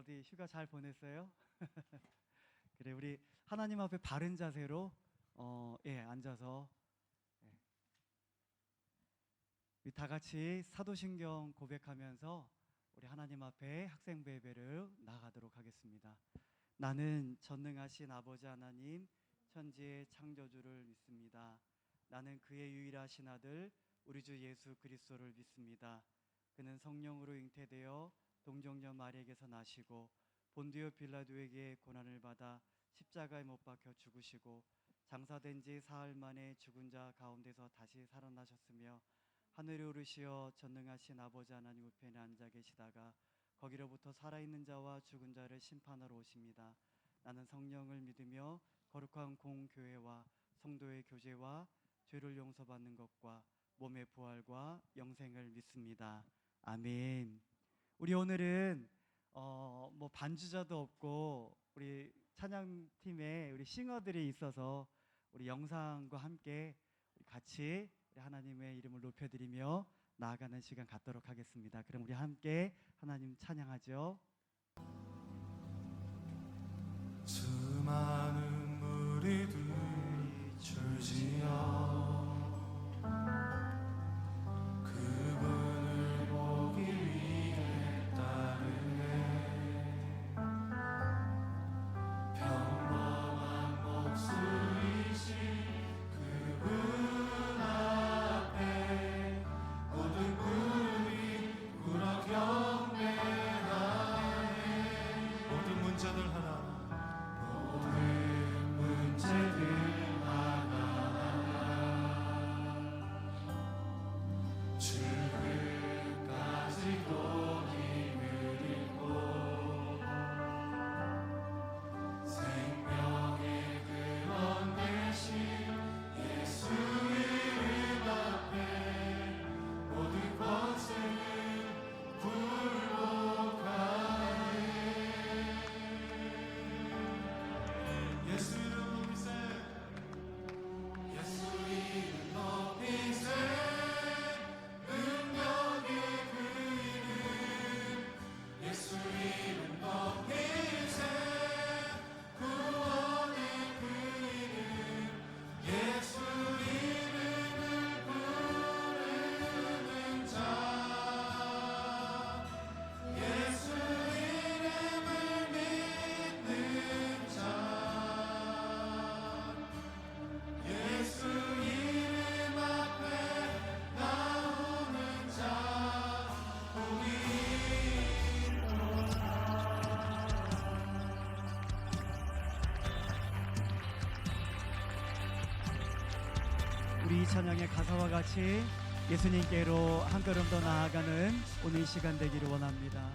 어디 휴가 잘 보냈어요? 그래, 우리 하나님 앞에 바른 자세로 앉아서 우리 다 같이 사도신경 고백하면서 우리 하나님 앞에 학생부 예배를 나가도록 하겠습니다. 나는 전능하신 아버지 하나님 천지의 창조주를 믿습니다. 나는 그의 유일하신 아들 우리 주 예수 그리스도를 믿습니다. 그는 성령으로 잉태되어 동정녀 마리에게서 나시고 본디오 빌라도에게 고난을 받아 십자가에 못 박혀 죽으시고 장사된 지 사흘 만에 죽은 자 가운데서 다시 살아나셨으며 하늘에 오르시어 전능하신 아버지 하나님 우편에 앉아 계시다가 거기로부터 살아있는 자와 죽은 자를 심판하러 오십니다. 나는 성령을 믿으며 거룩한 공교회와 성도의 교제와 죄를 용서받는 것과 몸의 부활과 영생을 믿습니다. 아멘. 우리 오늘은 반주자도 없고 우리 찬양팀에 우리 싱어들이 있어서 우리 영상과 함께 같이 우리 하나님의 이름을 높여드리며 나아가는 시간 갖도록 하겠습니다. 그럼 우리 함께 하나님 찬양하죠. 수많은 무리들이 줄지어 그분을 보기 위해 따르네. 평범한 목소리신 그분 앞에 모든 무리 울어 경배하네. 모든 문제들 하나 모든 문제들 죽음까지도 힘을 잃고 생명의 근원 되신 예수 이름 앞에 모든 권세는 굴복하네. 예수 이름 높이세. 예수 이름 높이세. 예수 이름 높이세. 구원의 그 이름. 예수 이름을 부르는 자. 예수 이름을 믿는 자. 예수 이름 앞에 나오는 자. 복이 우리 이 찬양의 가사와 같이 예수님께로 한 걸음 더 나아가는 오늘 이 시간 되기를 원합니다.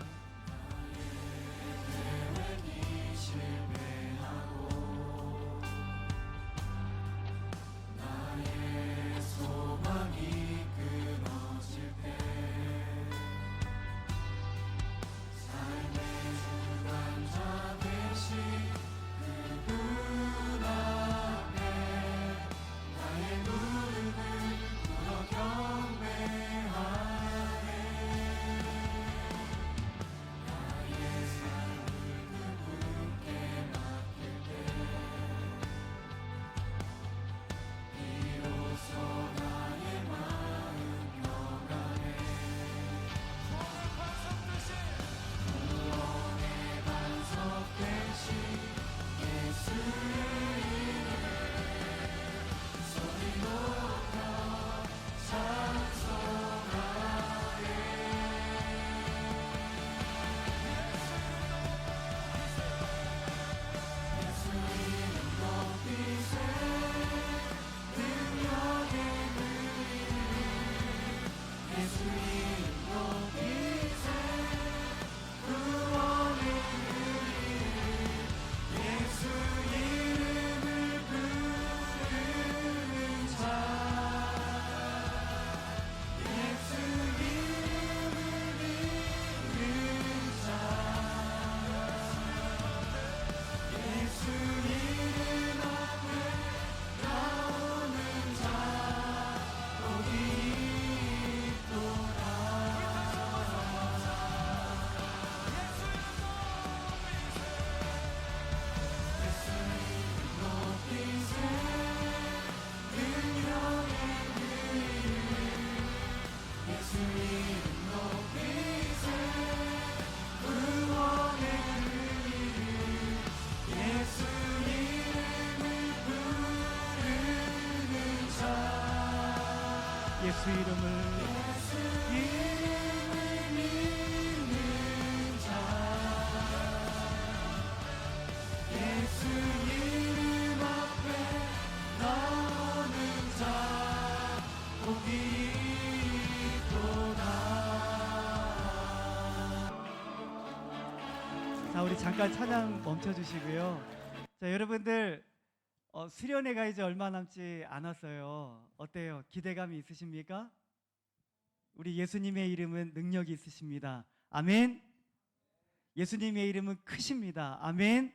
계획이 실패하고 나의 소망이 끊어질 때 삶의 주관자 되신 그분 앞에 나의 무릎을 꿇어 경배하네. 예수 이름을 믿는 자 예수 이름 앞에 나오는 자 복이 있도다. 자, 우리 잠깐 찬양 멈춰주시고요. 자, 여러분들 수련회가 이제 얼마 남지 않았어요. 어때요? 기대감이 있으십니까? 우리 예수님의 이름은 능력이 있으십니다. 아멘. 예수님의 이름은 크십니다. 아멘.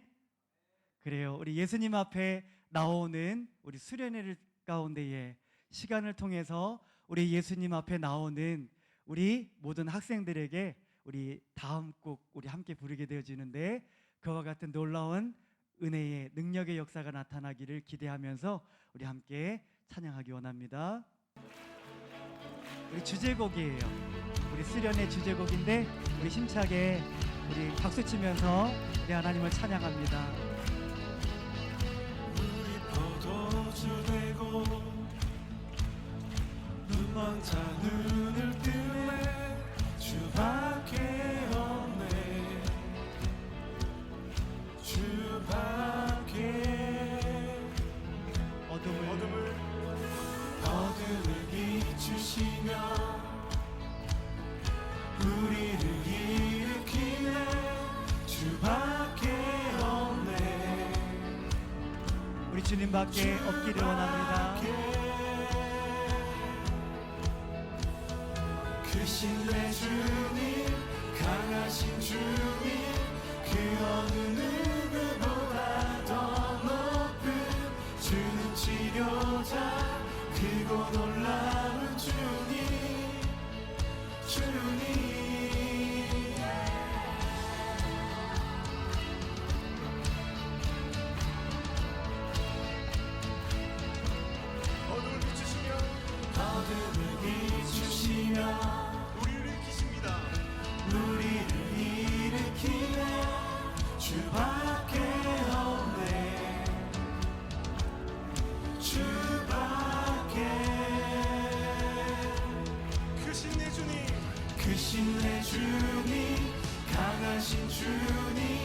그래요. 우리 예수님 앞에 나오는 우리 수련회를 가운데에 시간을 통해서 우리 예수님 앞에 나오는 우리 모든 학생들에게 우리 다음 곡 우리 함께 부르게 되어지는데, 그와 같은 놀라운 은혜의 능력의 역사가 나타나기를 기대하면서 우리 함께 찬양하기 원합니다. 우리 주제곡이에요. 우리 수련의 주제곡인데 우리 힘차게 우리 박수 치면서 우리 하나님을 찬양합니다. 우리 포도주 되고 눈먼 자 눈을 뜰래 주밖에 없네 주밖에 어둠을 비추시며 우리를 일으키네 주밖에 없네 우리 주님밖에 없기를 원합니다. 크신 내 주님 강하신 주님 그 어느 누구보다 더 높은 주는 치료자 크고 놀라운 주님 어둠을 비추시며 우리를 일으키네 주밖에 없네 주밖에 크신 내 주님 강하신 주님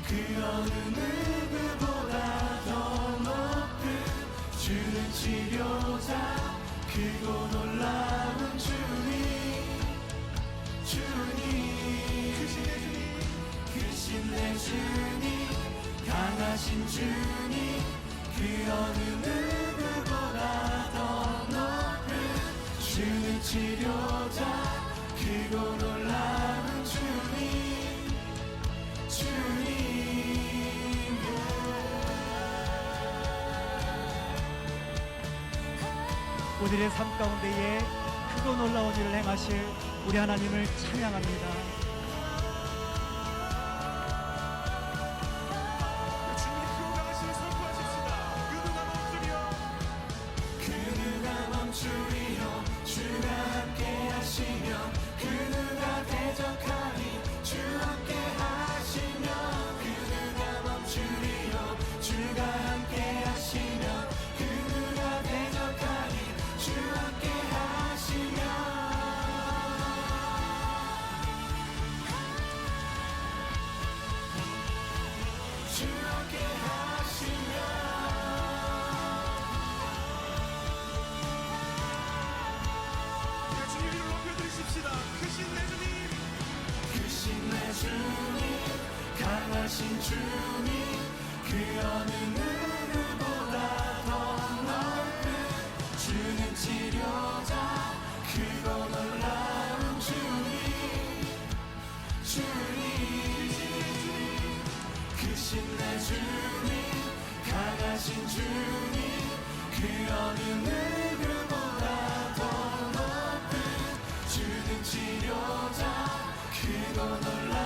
그 어느 누구보다 더 높은 주는 치료자 크고 놀라운 주님 크신 내 주님 강하신 주님 그 어느 누구보다 더 높은 주는 치료자 크고 놀라운 주님 우리의 삶 가운데에 크고 놀라운 일을 행하실 우리 하나님을 찬양합니다. 그 누가 멈추리요 주가 함께 하시면 그 누가 대적하니 주 함께 하시면 그 누가 멈추리요 주가 함께 하시면 그 누가 대적하니 주 함께 하시면 주 함께 하시면 크신 내 주님 강하신 주님 그 어느 누구보다 더 높은 주는 치료자 크고 놀라운 크신 내 주님 강하신 주님 그 어느 누구보다 더 높은 주는 치료자 크고 놀라운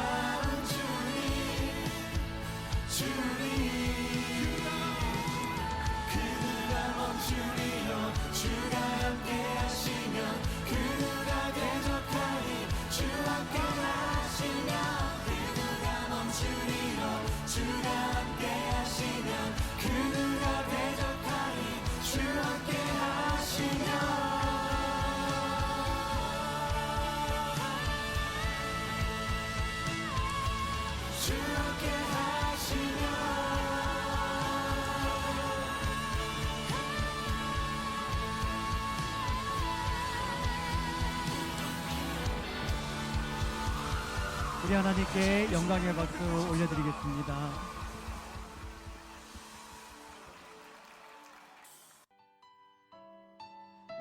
그 누가 멈추리요 주가 함께 하시면 그 누가 대적하니 주 함께 하시면 그 누가 멈추리요 주가 함께 하시면 그 누가 대적하니 주 함께 하시면 함께 하시며 우리 하나님께 영광의 박수 올려드리겠습니다.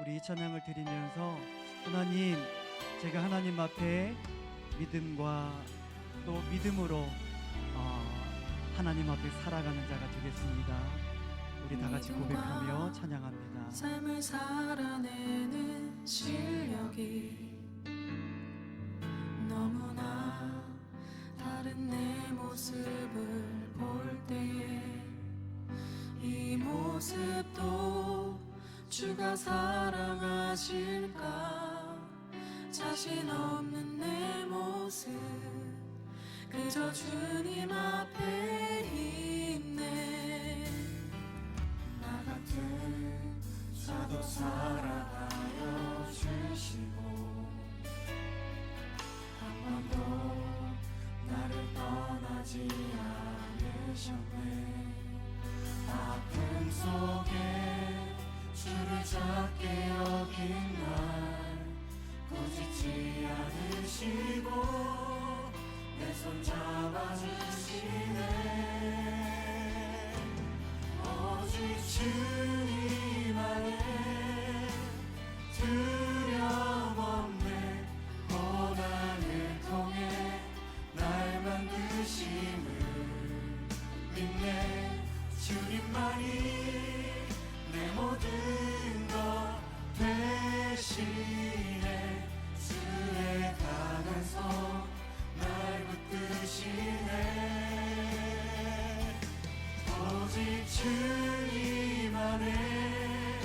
우리 이 찬양을 드리면서 하나님, 제가 하나님 앞에 믿음과 또 믿음으로 하나님 앞에 살아가는 자가 되겠습니다. 우리 다 같이 고백하며 찬양합니다. 삶을 살아내는 실력이 너무나 다른 내 모습을 볼 때에 이 모습도 주가 사랑하실까 자신 없는 내 모습 그저 주님 앞에 있네 나 같은 자도 사랑하여 주시고 한 번도 나를 떠나지 않으셨네 아픔 속에 주를 작게 여긴 날 꾸짖지 않으시고 내 손 잡아주시네 오직 주님 안에 두려움 없네 고난을 통해 날 만드심을 믿네 주님만이 내 모든 것 되시네 주의 강한 손 날 붙드시네 오직 주님 안에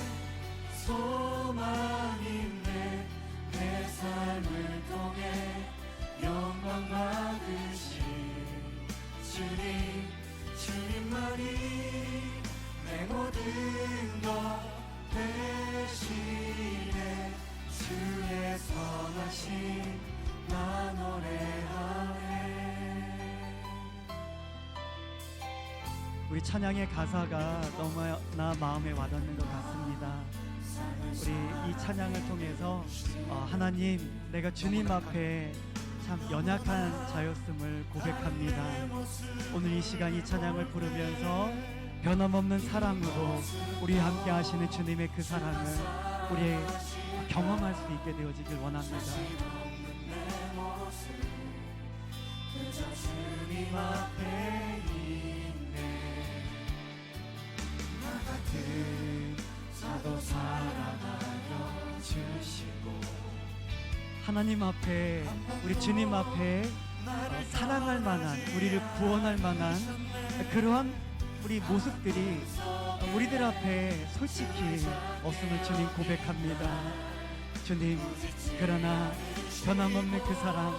소망 있네 내 삶을 통해 영광 받으신 주님만이 내 모든 것 대신에 주의 선하심 나 노래하네. 우리 찬양의 가사가 너무나 마음에 와닿는 것 같습니다. 우리 이 찬양을 통해서 하나님, 내가 주님 앞에 참 연약한 자였음을 고백합니다. 오늘 이 시간 이 찬양을 부르면서 변함없는 사랑으로 우리 함께 하시는 주님의 그 사랑을 우리 경험할 수 있게 되어지길 원합니다. 그저 주님 앞에 있네 나 같은 자도 사랑하여 주시고 하나님 앞에, 우리 주님 앞에 사랑할 만한, 우리를 구원할 만한 그러한 우리 모습들이 우리들 앞에 솔직히 없음을 주님 고백합니다. 주님, 그러나 변함없는 그 사랑,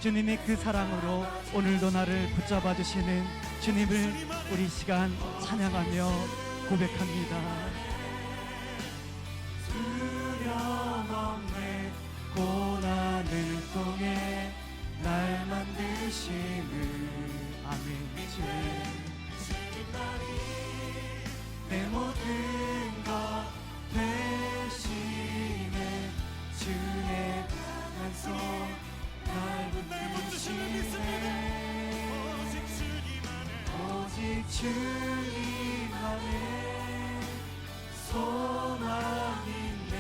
주님의 그 사랑으로 오늘도 나를 붙잡아 주시는 주님을 우리 시간 찬양하며 고백합니다. 두려움 없네 고난을 통해 날 만드심을 아멘. 주님만이 내 모든 것 대신에 주의 강한 손 날 붙드시네 오직 주님 안에 소망 있네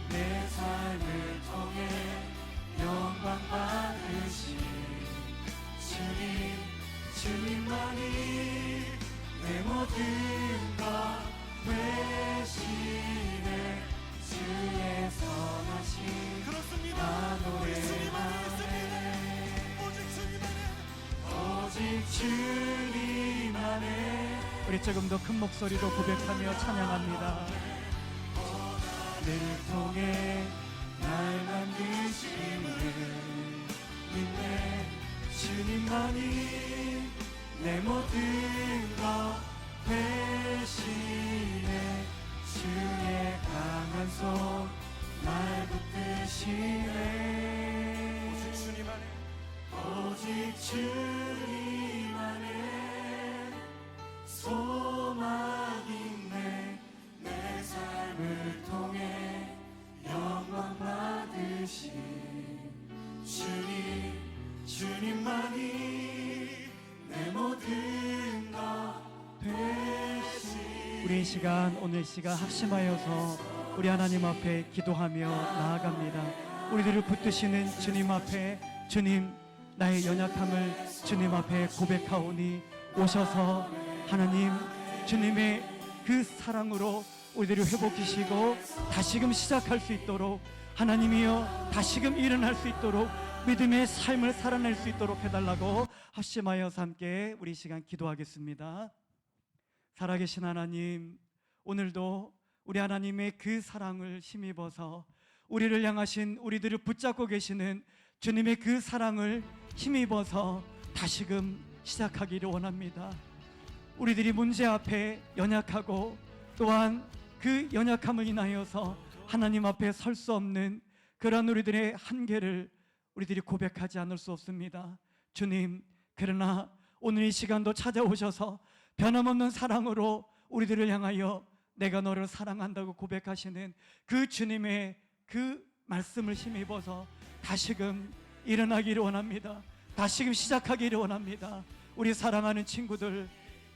내 삶을 통해 영광 받으신 주님만이 내 모든 것 되시네 주의 선하심 나 노래하네 오직 주님 안에 우리 조금 더 큰 목소리로 고백하며 찬양합니다. 늘 통해 날 만드심을 믿네 주님만이 내 모든 것 대신에 주의 강한 손 날 붙드시네 오직 주님 우리 이 시간 오늘 시간 합심하여서 우리 하나님 앞에 기도하며 나아갑니다. 우리들을 붙드시는 주님 앞에 주님 나의 연약함을 주님 앞에 고백하오니 오셔서 하나님 주님의 그 사랑으로 우리들을 회복하시고 다시금 시작할 수 있도록 하나님이여 다시금 일어날 수 있도록 믿음의 삶을 살아낼 수 있도록 해달라고 합심하여서 함께 우리 시간 기도하겠습니다. 살아계신 하나님, 오늘도 우리 하나님의 그 사랑을 힘입어서 우리를 향하신 우리들을 붙잡고 계시는 주님의 그 사랑을 힘입어서 다시금 시작하기를 원합니다. 우리들이 문제 앞에 연약하고 또한 그 연약함을 인하여서 하나님 앞에 설 수 없는 그런 우리들의 한계를 우리들이 고백하지 않을 수 없습니다. 주님, 그러나 오늘 이 시간도 찾아오셔서 변함없는 사랑으로 우리들을 향하여 내가 너를 사랑한다고 고백하시는 그 주님의 그 말씀을 힘입어서 다시금 일어나기를 원합니다. 다시금 시작하기를 원합니다. 우리 사랑하는 친구들,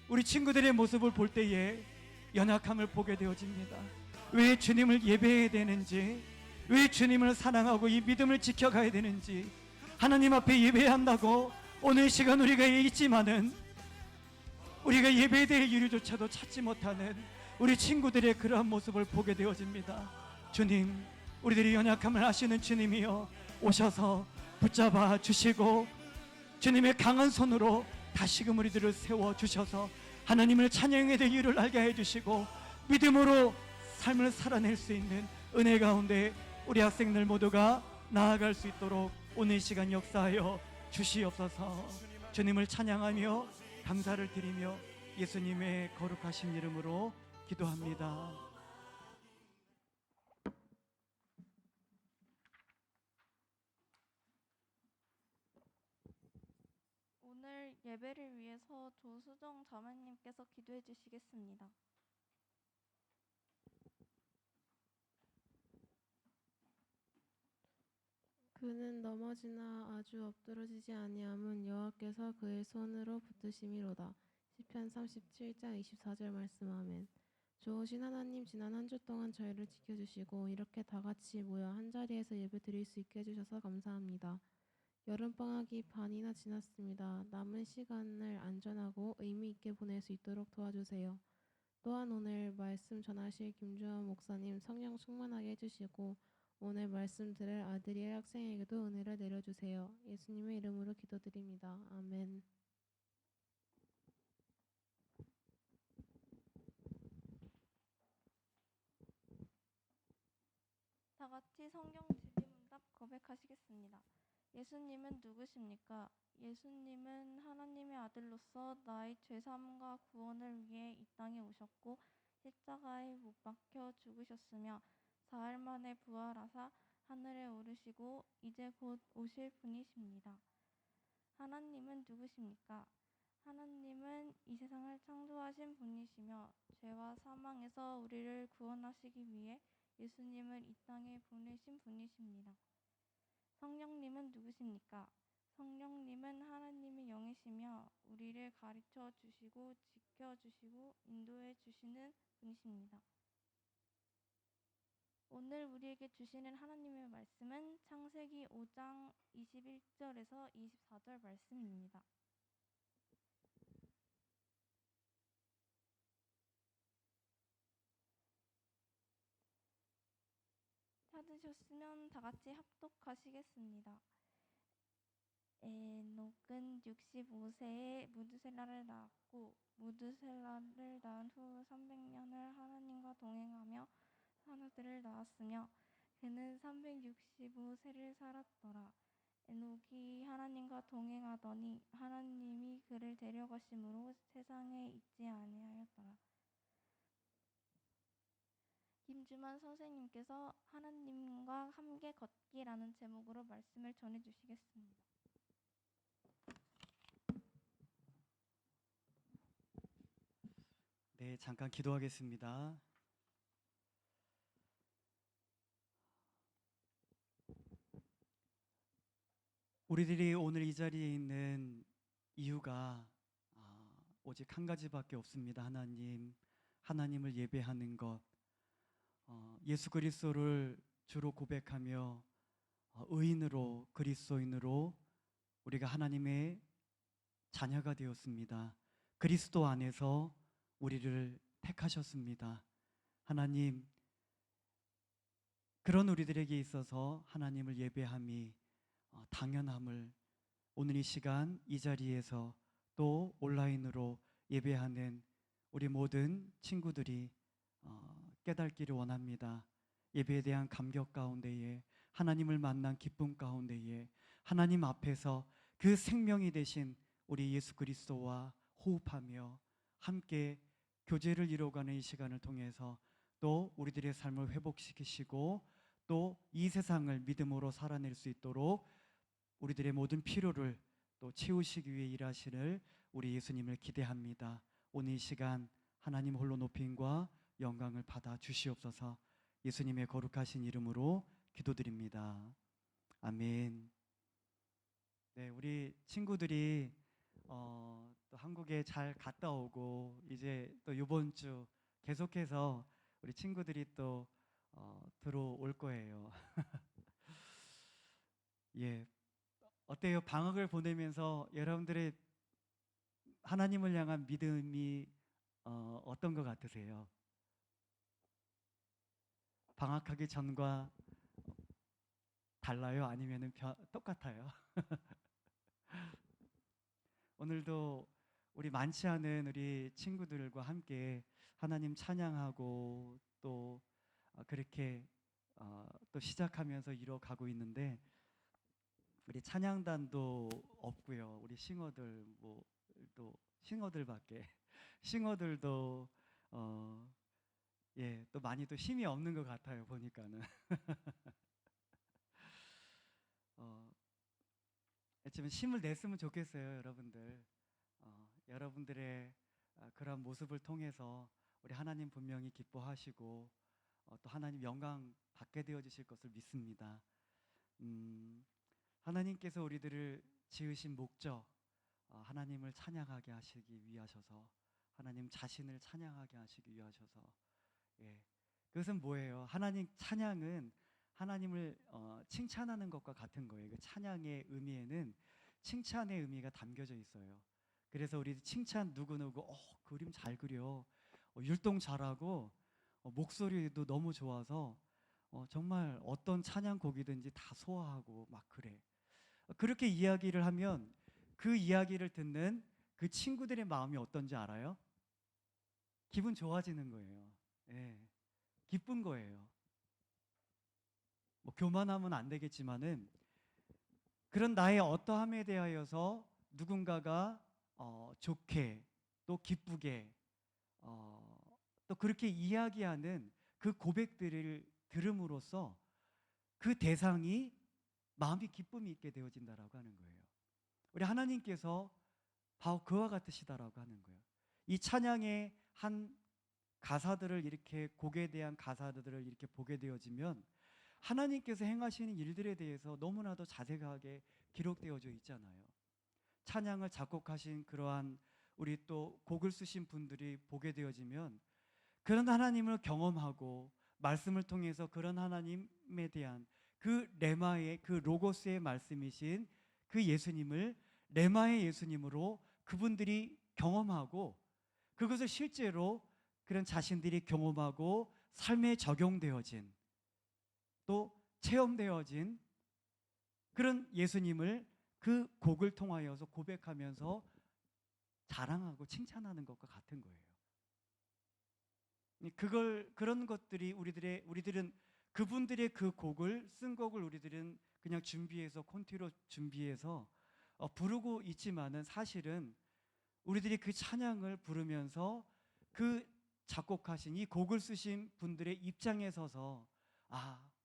우리 친구들의 모습을 볼 때에 연약함을 보게 되어집니다. 왜 주님을 예배해야 되는지, 왜 주님을 사랑하고 이 믿음을 지켜가야 되는지, 하나님 앞에 예배해야 한다고 오늘 시간 우리가 있지만은 우리가 예배될 이유조차도 찾지 못하는 우리 친구들의 그러한 모습을 보게 되어집니다. 주님, 우리들이 연약함을 아시는 주님이여 오셔서 붙잡아 주시고 주님의 강한 손으로 다시금 우리들을 세워주셔서 하나님을 찬양해야 될 이유를 알게 해주시고 믿음으로 삶을 살아낼 수 있는 은혜 가운데 우리 학생들 모두가 나아갈 수 있도록 오늘 시간 역사하여 주시옵소서. 주님을 찬양하며 감사를 드리며 예수님의 거룩하신 이름으로 기도합니다. 오늘 예배를 위해서 조수정 자매님께서 기도해 주시겠습니다. 그는 넘어지나 아주 엎드러지지 아니함은 여호와께서 그의 손으로 붙드심이로다. 시편 37장 24절 말씀. 아멘. 좋으신 하나님, 지난 한 주 동안 저희를 지켜주시고 이렇게 다 같이 모여 한자리에서 예배 드릴 수 있게 해주셔서 감사합니다. 여름방학이 반이나 지났습니다. 남은 시간을 안전하고 의미 있게 보낼 수 있도록 도와주세요. 또한 오늘 말씀 전하실 김주환 목사님 성령 충만하게 해주시고 오늘 말씀 들을 아들의 학생에게도 은혜를 내려주세요. 예수님의 이름으로 기도드립니다. 아멘. 다 같이 성경 질의문답 고백하시겠습니다. 예수님은 누구십니까? 예수님은 하나님의 아들로서 나의 죄사함과 구원을 위해 이 땅에 오셨고 십자가에 못 박혀 죽으셨으며 사흘 만에 부활하사 하늘에 오르시고 이제 곧 오실 분이십니다. 하나님은 누구십니까? 하나님은 이 세상을 창조하신 분이시며 죄와 사망에서 우리를 구원하시기 위해 예수님을 이 땅에 보내신 분이십니다. 성령님은 누구십니까? 성령님은 하나님의 영이시며 우리를 가르쳐 주시고 지켜 주시고 인도해 주시는 분이십니다. 오늘 우리에게 주시는 하나님의 말씀은 창세기 5장 21절에서 24절 말씀입니다. 찾으셨으면 다 같이 합독하시겠습니다. 에녹은 65세에 무드셀라를 낳았고 무드셀라를 낳은 후 300년을 하나님과 동행하며 사누들을 낳았으며 그는 365세를 살았더라. 에녹이 하나님과 동행하더니 하나님이 그를 데려가심으로 세상에 있지 아니하였더라. 김주만 선생님께서 하나님과 함께 걷기라는 제목으로 말씀을 전해 주시겠습니다. 네, 잠깐 기도하겠습니다. 우리들이 오늘 이 자리에 있는 이유가 오직 한 가지밖에 없습니다. 하나님을 예배하는 것, 예수 그리스도를 주로 고백하며 의인으로 그리스도인으로 우리가 하나님의 자녀가 되었습니다. 그리스도 안에서 우리를 택하셨습니다. 하나님, 그런 우리들에게 있어서 하나님을 예배함이 당연함을 오늘 이 시간 이 자리에서 또 온라인으로 예배하는 우리 모든 친구들이 깨닫기를 원합니다. 예배에 대한 감격 가운데에, 하나님을 만난 기쁨 가운데에, 하나님 앞에서 그 생명이 되신 우리 예수 그리스도와 호흡하며 함께 교제를 이루어가는 이 시간을 통해서 또 우리들의 삶을 회복시키시고 또 이 세상을 믿음으로 살아낼 수 있도록 우리들의 모든 필요를 또 채우시기 위해 일하시는 우리 예수님을 기대합니다. 오늘 이 시간 하나님 홀로 높임과 영광을 받아 주시옵소서. 예수님의 거룩하신 이름으로 기도드립니다. 아멘. 네, 우리 친구들이 또 한국에 잘 갔다 오고 이제 또 이번 주 계속해서 우리 친구들이 또 들어올 거예요. 예, 어때요? 방학을 보내면서 여러분들의 하나님을 향한 믿음이 어떤 것 같으세요? 방학하기 전과 달라요? 아니면 똑같아요? 오늘도 우리 많지 않은 우리 친구들과 함께 하나님 찬양하고 또 그렇게 또 시작하면서 이뤄가고 있는데 우리 찬양단도 없고요. 우리 싱어들 또 싱어들밖에 싱어들도 예, 또 많이 또 힘이 없는 것 같아요. 보니까는 좀 힘을 냈으면 좋겠어요, 여러분들. 여러분들의 그런 모습을 통해서 우리 하나님 분명히 기뻐하시고 또 하나님 영광 받게 되어 주실 것을 믿습니다. 하나님께서 우리들을 지으신 목적, 하나님을 찬양하게 하시기 위하셔서, 하나님 자신을 찬양하게 하시기 위하셔서, 예, 그것은 뭐예요? 하나님 찬양은 하나님을 칭찬하는 것과 같은 거예요. 그 찬양의 의미에는 칭찬의 의미가 담겨져 있어요. 그래서 우리 칭찬 누구누구 그림 잘 그려, 율동 잘하고 목소리도 너무 좋아서 정말 어떤 찬양곡이든지 다 소화하고 막 그래. 그렇게 이야기를 하면 그 이야기를 듣는 그 친구들의 마음이 어떤지 알아요? 기분 좋아지는 거예요. 예, 기쁜 거예요. 뭐 교만하면 안 되겠지만은 그런 나의 어떠함에 대하여서 누군가가 좋게 또 기쁘게 또 그렇게 이야기하는 그 고백들을 들음으로써 그 대상이 마음이 기쁨이 있게 되어진다라고 하는 거예요. 우리 하나님께서 바로 그와 같으시다라고 하는 거예요. 이 찬양의 한 가사들을 이렇게 곡에 대한 가사들을 이렇게 보게 되어지면 하나님께서 행하시는 일들에 대해서 너무나도 자세하게 기록되어져 있잖아요. 찬양을 작곡하신 그러한 우리 또 곡을 쓰신 분들이 보게 되어지면 그런 하나님을 경험하고 말씀을 통해서 그런 하나님에 대한 그 레마의 그 로고스의 말씀이신 그 예수님을 레마의 예수님으로 그분들이 경험하고 그것을 실제로 그런 자신들이 경험하고 삶에 적용되어진 또 체험되어진 그런 예수님을 그 곡을 통하여서 고백하면서 자랑하고 칭찬하는 것과 같은 거예요. 그런 것들이 우리들은 그분들의 그 곡을 쓴 곡을 우리들은 그냥 준비해서 콘티로 준비해서 부르고 있지만은 사실은 우리들이 그 찬양을 부르면서 그 작곡하신 이 곡을 쓰신 분들의 입장에 서서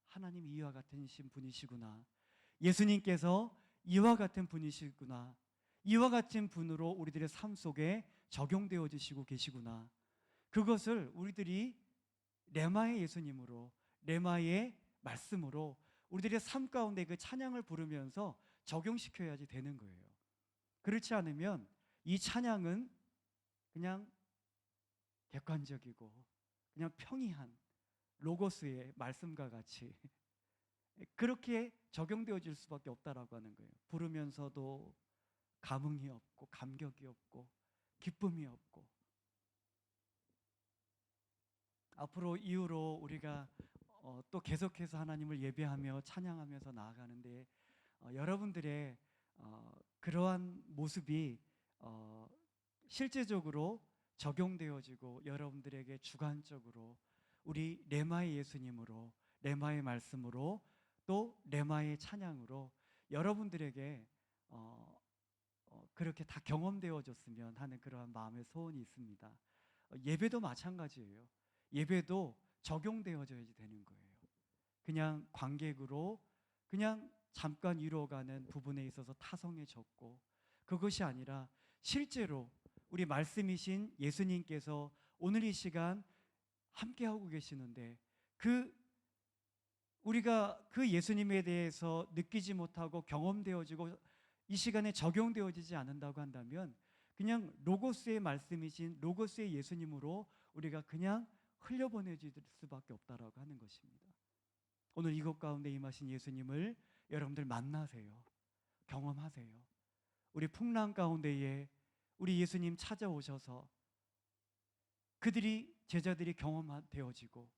하나님이 이와 같은 분이시구나, 예수님께서 이와 같은 분이시구나, 이와 같은 분으로 우리들의 삶 속에 적용되어 주시고 계시구나, 그것을 우리들이 레마의 예수님으로 레마의 말씀으로 우리들의 삶 가운데 그 찬양을 부르면서 적용시켜야지 되는 거예요. 그렇지 않으면 이 찬양은 그냥 객관적이고 그냥 평이한 로고스의 말씀과 같이 그렇게 적용되어질 수밖에 없다라고 하는 거예요. 부르면서도 감흥이 없고 감격이 없고 기쁨이 없고. 앞으로 이후로 우리가 또 계속해서 하나님을 예배하며 찬양하면서 나아가는데 여러분들의 그러한 모습이 실제적으로 적용되어지고 여러분들에게 주관적으로 우리 레마의 예수님으로, 레마의 말씀으로, 또 레마의 찬양으로 여러분들에게 그렇게 다 경험되어졌으면 하는 그러한 마음의 소원이 있습니다. 예배도 마찬가지예요. 예배도 적용되어져야 되는 거예요. 그냥 관객으로 그냥 잠깐 이루어가는 부분에 있어서 타성해졌고, 그것이 아니라 실제로 우리 말씀이신 예수님께서 오늘 이 시간 함께하고 계시는데 우리가 그 예수님에 대해서 느끼지 못하고 경험되어지고 이 시간에 적용되어지지 않는다고 한다면 그냥 로고스의 말씀이신 로고스의 예수님으로 우리가 그냥 흘려보내질 수밖에 없다라고 하는 것입니다. 오늘 이것 가운데 임하신 예수님을 여러분들 만나세요. 경험하세요. 우리 풍랑 가운데에 우리 예수님 찾아오셔서 제자들이 경험되어지고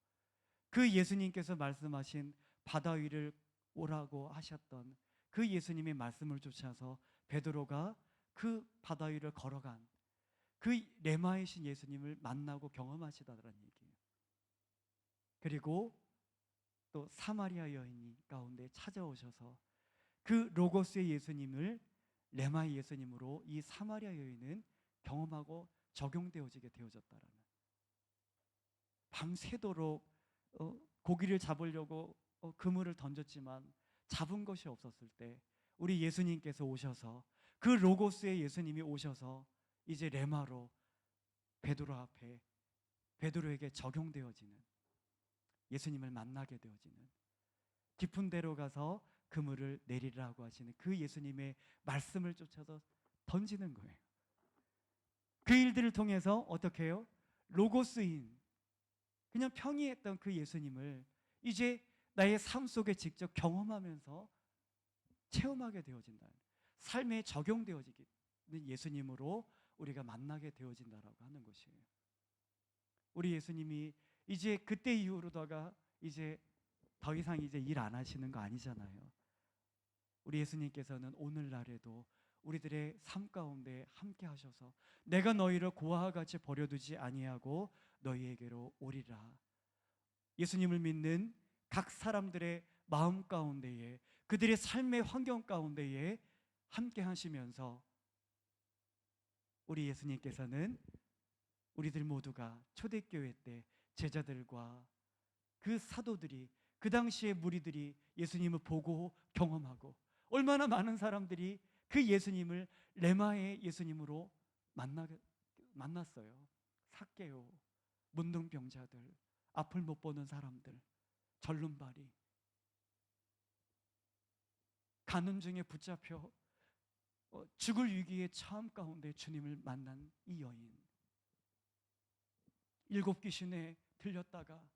그 예수님께서 말씀하신 바다 위를 오라고 하셨던 그 예수님의 말씀을 쫓아서 베드로가 그 바다 위를 걸어간 그 레마이신 예수님을 만나고 경험하시다라는 얘기예요. 그리고 또 사마리아 여인이 가운데 찾아오셔서 그 로고스의 예수님을 레마의 예수님으로 이 사마리아 여인은 경험하고 적용되어지게 되어졌다라는, 밤새도록 고기를 잡으려고 그물을 던졌지만 잡은 것이 없었을 때 우리 예수님께서 오셔서 그 로고스의 예수님이 오셔서 이제 레마로 베드로 앞에 베드로에게 적용되어지는, 예수님을 만나게 되어지는, 깊은 데로 가서 그물을 내리라고 하시는 그 예수님의 말씀을 쫓아서 던지는 거예요. 그 일들을 통해서 어떻게 해요? 로고스인 그냥 평이했던 그 예수님을 이제 나의 삶 속에 직접 경험하면서 체험하게 되어진다. 삶에 적용되어지는 예수님으로 우리가 만나게 되어진다라고 하는 것이에요. 우리 예수님이 이제 그때 이후로다가 이제 더 이상 이제 일 안 하시는 거 아니잖아요. 우리 예수님께서는 오늘날에도 우리들의 삶 가운데 함께 하셔서 내가 너희를 고아와 같이 버려두지 아니하고 너희에게로 오리라. 예수님을 믿는 각 사람들의 마음 가운데에 그들의 삶의 환경 가운데에 함께 하시면서 우리 예수님께서는 우리들 모두가 초대교회 때 제자들과 그 사도들이, 그 당시의 무리들이 예수님을 보고 경험하고 얼마나 많은 사람들이 그 예수님을 레마의 예수님으로 만났어요. 삭개오, 문둥병자들, 앞을 못 보는 사람들, 절름발이, 가는 중에 붙잡혀 죽을 위기의 처함 가운데 주님을 만난 이 여인, 7 귀신에 들렸다가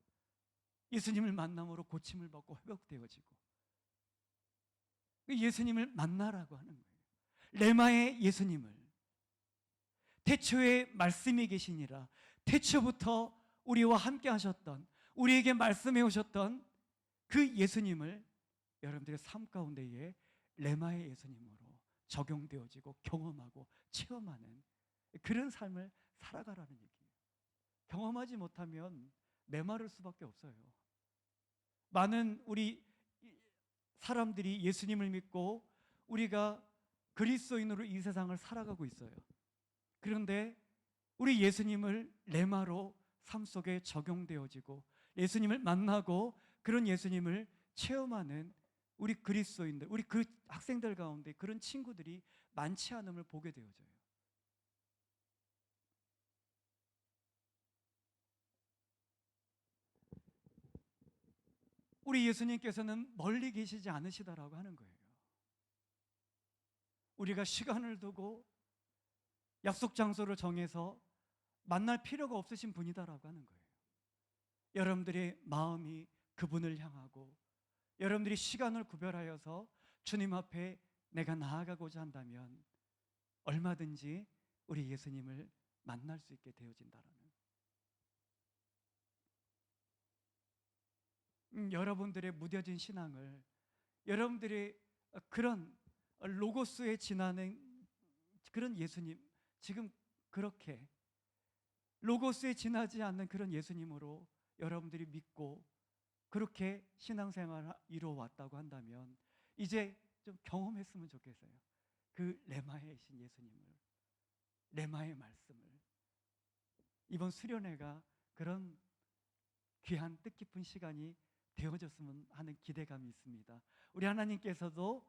예수님을 만남으로 고침을 받고 회복되어지고 예수님을 만나라고 하는 거예요. 레마의 예수님을, 태초에 말씀이 계시니라, 태초부터 우리와 함께 하셨던, 우리에게 말씀해 오셨던 그 예수님을 여러분들의 삶 가운데에 레마의 예수님으로 적용되어지고 경험하고 체험하는 그런 삶을 살아가라는 얘기예요. 경험하지 못하면 메마를 수밖에 없어요. 많은 우리 사람들이 예수님을 믿고 우리가 그리스도인으로 이 세상을 살아가고 있어요. 그런데 우리 예수님을 레마로 삶 속에 적용되어지고 예수님을 만나고 그런 예수님을 체험하는 우리 그리스도인들, 우리 그 학생들 가운데 그런 친구들이 많지 않음을 보게 되어져요. 우리 예수님께서는 멀리 계시지 않으시다라고 하는 거예요. 우리가 시간을 두고 약속 장소를 정해서 만날 필요가 없으신 분이다라고 하는 거예요. 여러분들의 마음이 그분을 향하고 여러분들이 시간을 구별하여서 주님 앞에 내가 나아가고자 한다면 얼마든지 우리 예수님을 만날 수 있게 되어진다라는 여러분들의 무뎌진 신앙을 여러분들의 그런 로고스에 지나는 그런 예수님, 지금 그렇게 로고스에 지나지 않는 그런 예수님으로 여러분들이 믿고 그렇게 신앙생활을 이루어왔다고 한다면 이제 좀 경험했으면 좋겠어요. 그 레마의신 예수님을, 레마의 말씀을. 이번 수련회가 그런 귀한 뜻깊은 시간이 되어졌으면 하는 기대감이 있습니다. 우리 하나님께서도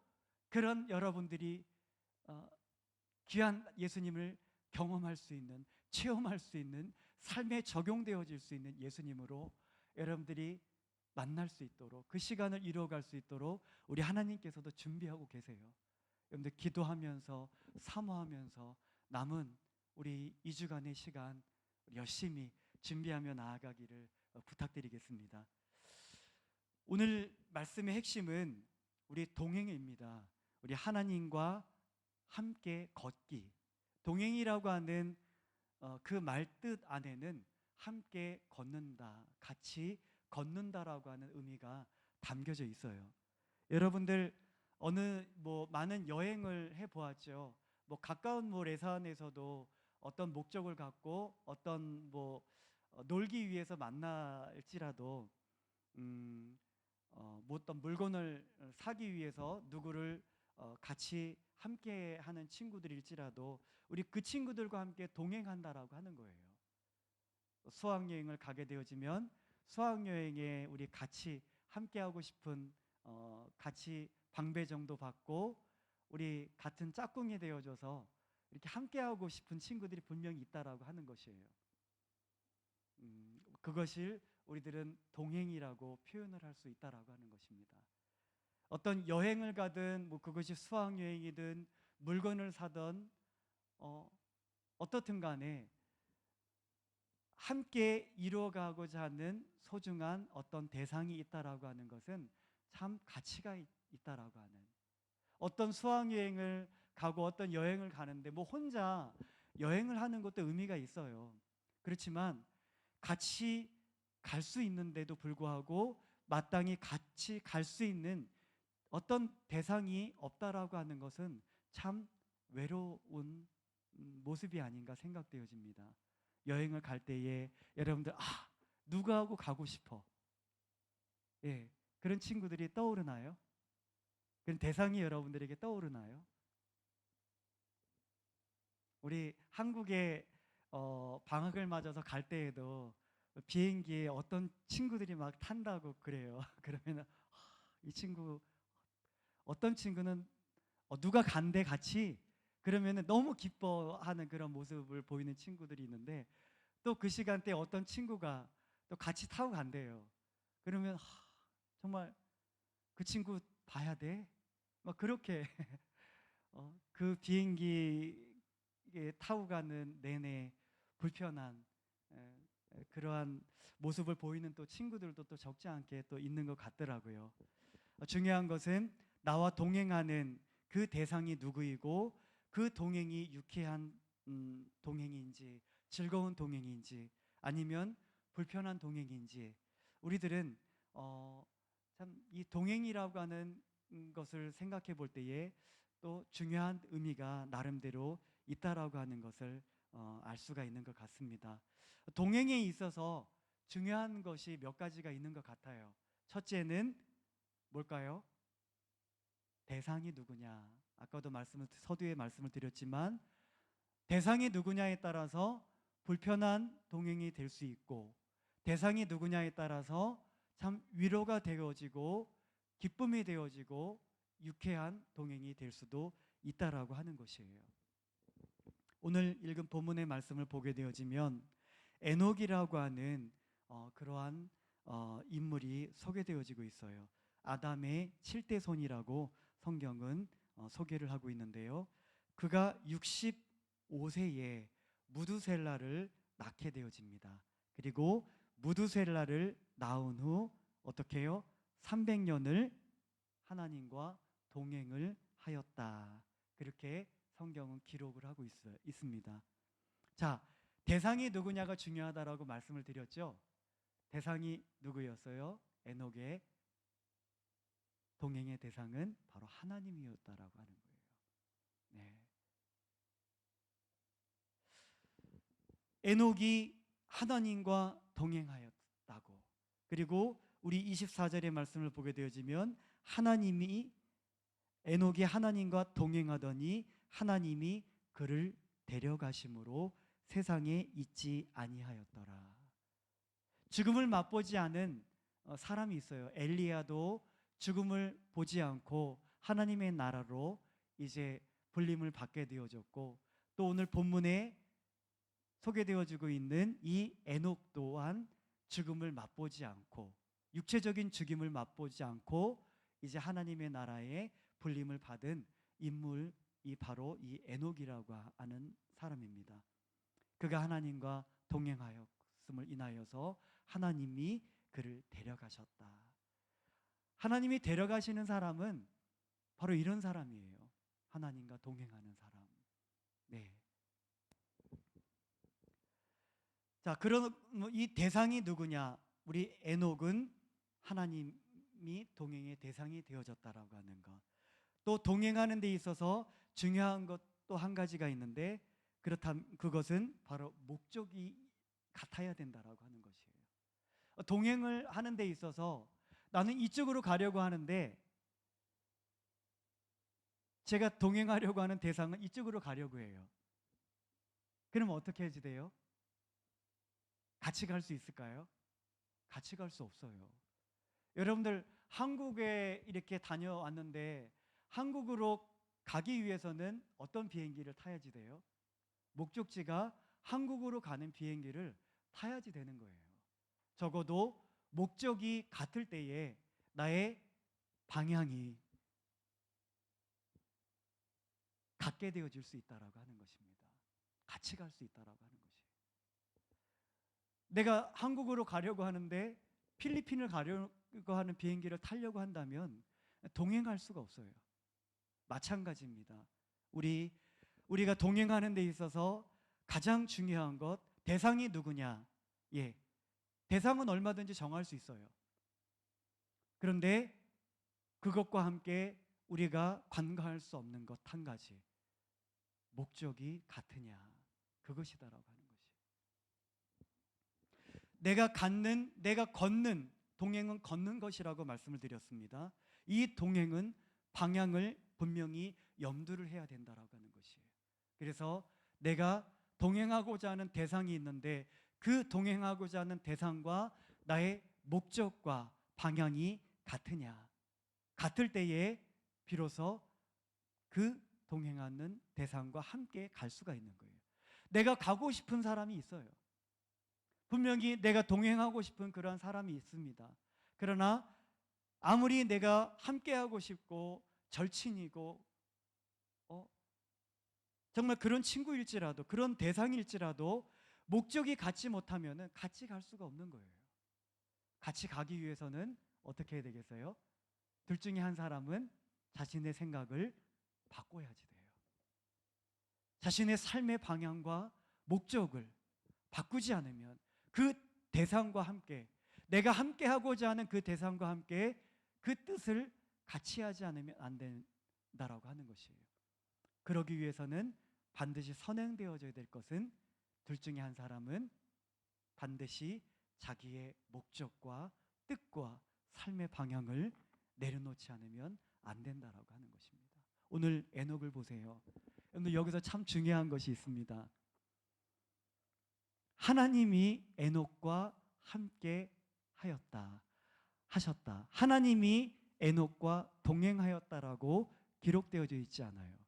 그런 여러분들이 귀한 예수님을 경험할 수 있는, 체험할 수 있는, 삶에 적용되어질 수 있는 예수님으로 여러분들이 만날 수 있도록, 그 시간을 이루어갈 수 있도록 우리 하나님께서도 준비하고 계세요. 여러분들 기도하면서 사모하면서 남은 우리 2주간의 시간 열심히 준비하며 나아가기를 부탁드리겠습니다. 오늘 말씀의 핵심은 우리 동행입니다. 우리 하나님과 함께 걷기. 동행이라고 하는 그 말뜻 안에는 함께 걷는다, 같이 걷는다라고 하는 의미가 담겨져 있어요. 여러분들 많은 여행을 해보았죠. 가까운 레산에서도 어떤 목적을 갖고 어떤 놀기 위해서 만날지라도 어떤 물건을 사기 위해서 누구를 같이 함께하는 친구들일지라도 우리 그 친구들과 함께 동행한다라고 하는 거예요. 수학여행을 가게 되어지면 수학여행에 우리 같이 함께하고 싶은 같이 방배 정도 받고 우리 같은 짝꿍이 되어줘서 이렇게 함께하고 싶은 친구들이 분명히 있다라고 하는 것이에요. 그것을 우리들은 동행이라고 표현을 할 수 있다라고 하는 것입니다. 어떤 여행을 가든 그것이 수학여행이든 물건을 사든 어떻든 간에 함께 이루어가고자 하는 소중한 어떤 대상이 있다라고 하는 것은 참 가치가 있다라고 하는, 어떤 수학여행을 가고 어떤 여행을 가는데 혼자 여행을 하는 것도 의미가 있어요. 그렇지만 같이 갈 수 있는데도 불구하고 마땅히 같이 갈 수 있는 어떤 대상이 없다라고 하는 것은 참 외로운 모습이 아닌가 생각되어집니다. 여행을 갈 때에 여러분들 누구하고 가고 싶어? 예, 그런 친구들이 떠오르나요? 그런 대상이 여러분들에게 떠오르나요? 우리 한국에 방학을 맞아서 갈 때에도 비행기에 어떤 친구들이 막 탄다고 그래요. 그러면 이 친구, 어떤 친구는 누가 간대 같이, 그러면 너무 기뻐하는 그런 모습을 보이는 친구들이 있는데 또 그 시간대에 어떤 친구가 또 같이 타고 간대요. 그러면 정말 그 친구 봐야 돼? 막 그렇게 그 비행기에 타고 가는 내내 불편한 그러한 모습을 보이는 또 친구들도 또 적지 않게 또 있는 것 같더라고요. 중요한 것은 나와 동행하는 그 대상이 누구이고 그 동행이 유쾌한 동행인지, 즐거운 동행인지, 아니면 불편한 동행인지, 우리들은 참 이 동행이라고 하는 것을 생각해 볼 때에 또 중요한 의미가 나름대로 있다라고 하는 것을 알 수가 있는 것 같습니다. 동행에 있어서 중요한 것이 몇 가지가 있는 것 같아요. 첫째는 뭘까요? 대상이 누구냐. 아까도 서두에 말씀을 드렸지만 대상이 누구냐에 따라서 불편한 동행이 될 수 있고, 대상이 누구냐에 따라서 참 위로가 되어지고 기쁨이 되어지고 유쾌한 동행이 될 수도 있다라고 하는 것이에요. 오늘 읽은 본문의 말씀을 보게 되어지면 에녹이라고 하는 그러한 인물이 소개되어지고 있어요. 아담의 7대 손이라고 성경은 소개를 하고 있는데요. 그가 65세에 무두셀라를 낳게 되어집니다. 그리고 무두셀라를 낳은 후 어떻게 해요? 300년을 하나님과 동행을 하였다. 그렇게 성경은 기록을 하고 있습니다. 자, 대상이 누구냐가 중요하다라고 말씀을 드렸죠. 대상이 누구였어요? 에녹의 동행의 대상은 바로 하나님이었다라고 하는 거예요. 네. 에녹이 하나님과 동행하였다고. 그리고 우리 24절의 말씀을 보게 되어지면 하나님이 에녹이 하나님과 동행하더니 하나님이 그를 데려가심으로 세상에 있지 아니하였더라. 죽음을 맛보지 않은 사람이 있어요. 엘리야도 죽음을 보지 않고 하나님의 나라로 이제 불림을 받게 되어졌고, 또 오늘 본문에 소개되어지고 있는 이 에녹 또한 죽음을 맛보지 않고, 육체적인 죽임을 맛보지 않고 이제 하나님의 나라에 불림을 받은 인물이 바로 이 에녹이라고 하는 사람입니다. 그가 하나님과 동행하였음을 인하여서 하나님이 그를 데려가셨다. 하나님이 데려가시는 사람은 바로 이런 사람이에요. 하나님과 동행하는 사람. 네. 자, 그런 이 대상이 누구냐? 우리 에녹은 하나님이 동행의 대상이 되어졌다라고 하는 것. 또 동행하는 데 있어서 중요한 것 또 한 가지가 있는데, 그렇다면 그것은 바로 목적이 같아야 된다라고 하는 것이에요. 동행을 하는 데 있어서 나는 이쪽으로 가려고 하는데 제가 동행하려고 하는 대상은 이쪽으로 가려고 해요. 그럼 어떻게 해야 돼요? 같이 갈 수 있을까요? 같이 갈 수 없어요. 여러분들 한국에 이렇게 다녀왔는데 한국으로 가기 위해서는 어떤 비행기를 타야지 돼요? 목적지가 한국으로 가는 비행기를 타야지 되는 거예요. 적어도 목적이 같을 때에 나의 방향이 같게 되어질 수 있다라고 하는 것입니다. 같이 갈 수 있다라고 하는 것이에요. 내가 한국으로 가려고 하는데 필리핀을 가려고 하는 비행기를 타려고 한다면 동행할 수가 없어요. 마찬가지입니다. 우리가 동행하는 데 있어서 가장 중요한 것, 대상이 누구냐? 예, 대상은 얼마든지 정할 수 있어요. 그런데 그것과 함께 우리가 관과할 수 없는 것 한 가지, 목적이 같으냐? 그것이다라고 하는 것이. 내가 걷는 동행은 걷는 것이라고 말씀을 드렸습니다. 이 동행은 방향을 분명히 염두를 해야 된다라고 하는 것이에요. 그래서 내가 동행하고자 하는 대상이 있는데 그 동행하고자 하는 대상과 나의 목적과 방향이 같으냐? 같을 때에 비로소 그 동행하는 대상과 함께 갈 수가 있는 거예요. 내가 가고 싶은 사람이 있어요. 분명히 내가 동행하고 싶은 그러한 사람이 있습니다. 그러나 아무리 내가 함께하고 싶고 절친이고 정말 그런 친구일지라도, 그런 대상일지라도 목적이 같지 못하면 같이 갈 수가 없는 거예요. 같이 가기 위해서는 어떻게 해야 되겠어요? 둘 중에 한 사람은 자신의 생각을 바꿔야지 돼요. 자신의 삶의 방향과 목적을 바꾸지 않으면 그 대상과 함께, 내가 함께 하고자 하는 그 대상과 함께 그 뜻을 같이 하지 않으면 안 된다라고 하는 것이에요. 그러기 위해서는 반드시 선행되어져야 될 것은 둘 중에 한 사람은 반드시 자기의 목적과 뜻과 삶의 방향을 내려놓지 않으면 안 된다라고 하는 것입니다. 오늘 에녹을 보세요. 오늘 여기서 참 중요한 것이 있습니다. 하나님이 에녹과 함께 하셨다. 하나님이 에녹과 동행하였다라고 기록되어져 있지 않아요.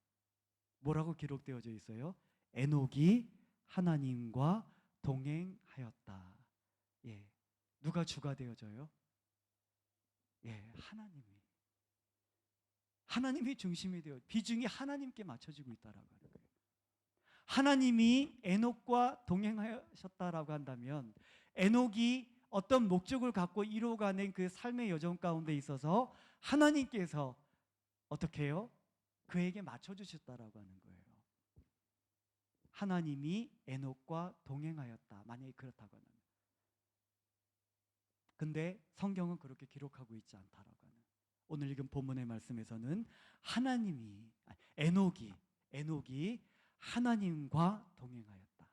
뭐라고 기록되어져 있어요? 에녹이 하나님과 동행하였다. 예, 누가 주가 되어져요? 예, 하나님이 중심이 되어 비중이 하나님께 맞춰지고 있다라고 하는 거예요. 하나님이 에녹과 동행하셨다라고 한다면 에녹이 어떤 목적을 갖고 이루어가는 그 삶의 여정 가운데 있어서 하나님께서 어떻게 해요? 그에게 맞춰주셨다라고 하는 거예요. 하나님이 에녹과 동행하였다. 만약에 그렇다고 하면. 근데 성경은 그렇게 기록하고 있지 않다라고 하는. 오늘 읽은 본문의 말씀에서는 에녹이 하나님과 동행하였다.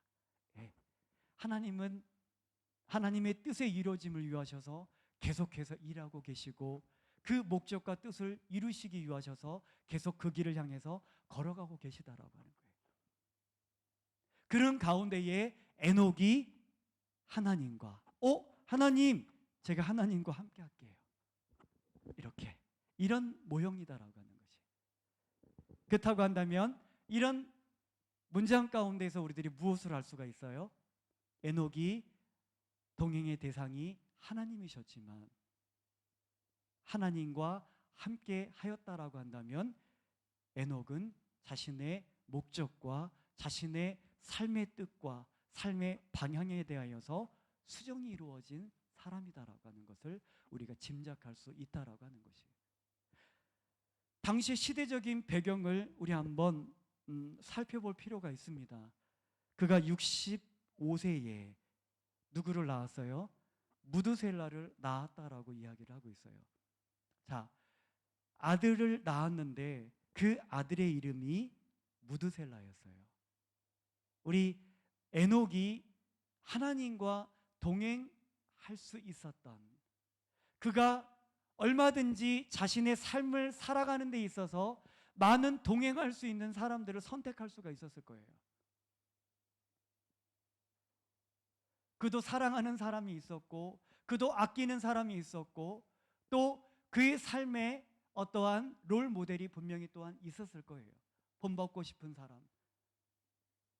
예. 하나님은 하나님의 뜻의 이루어짐을 위하셔서 계속해서 일하고 계시고 그 목적과 뜻을 이루시기 위하셔서 계속 그 길을 향해서 걸어가고 계시다라고 하는 거예요. 그런 가운데에 에녹이 하나님과 하나님, 제가 하나님과 함께 할게요. 이런 모형이다라고 하는 것이. 그렇다고 한다면 이런 문장 가운데서 우리들이 무엇을 알 수가 있어요? 에녹이 동행의 대상이 하나님이셨지만 하나님과 함께 하였다라고 한다면 에녹은 자신의 목적과 자신의 삶의 뜻과 삶의 방향에 대하여서 수정이 이루어진 사람이다라고 하는 것을 우리가 짐작할 수 있다라고 하는 것이에요. 당시 시대적인 배경을 우리 한번 살펴볼 필요가 있습니다. 그가 65세에 누구를 낳았어요? 무드셀라를 낳았다라고 이야기를 하고 있어요. 자, 아들을 낳았는데 그 아들의 이름이 무드셀라였어요. 우리 에녹이 하나님과 동행할 수 있었던, 그가 얼마든지 자신의 삶을 살아가는 데 있어서 많은 동행할 수 있는 사람들을 선택할 수가 있었을 거예요. 그도 사랑하는 사람이 있었고, 그도 아끼는 사람이 있었고, 또 그의 삶에 어떠한 롤 모델이 분명히 또한 있었을 거예요. 본받고 싶은 사람,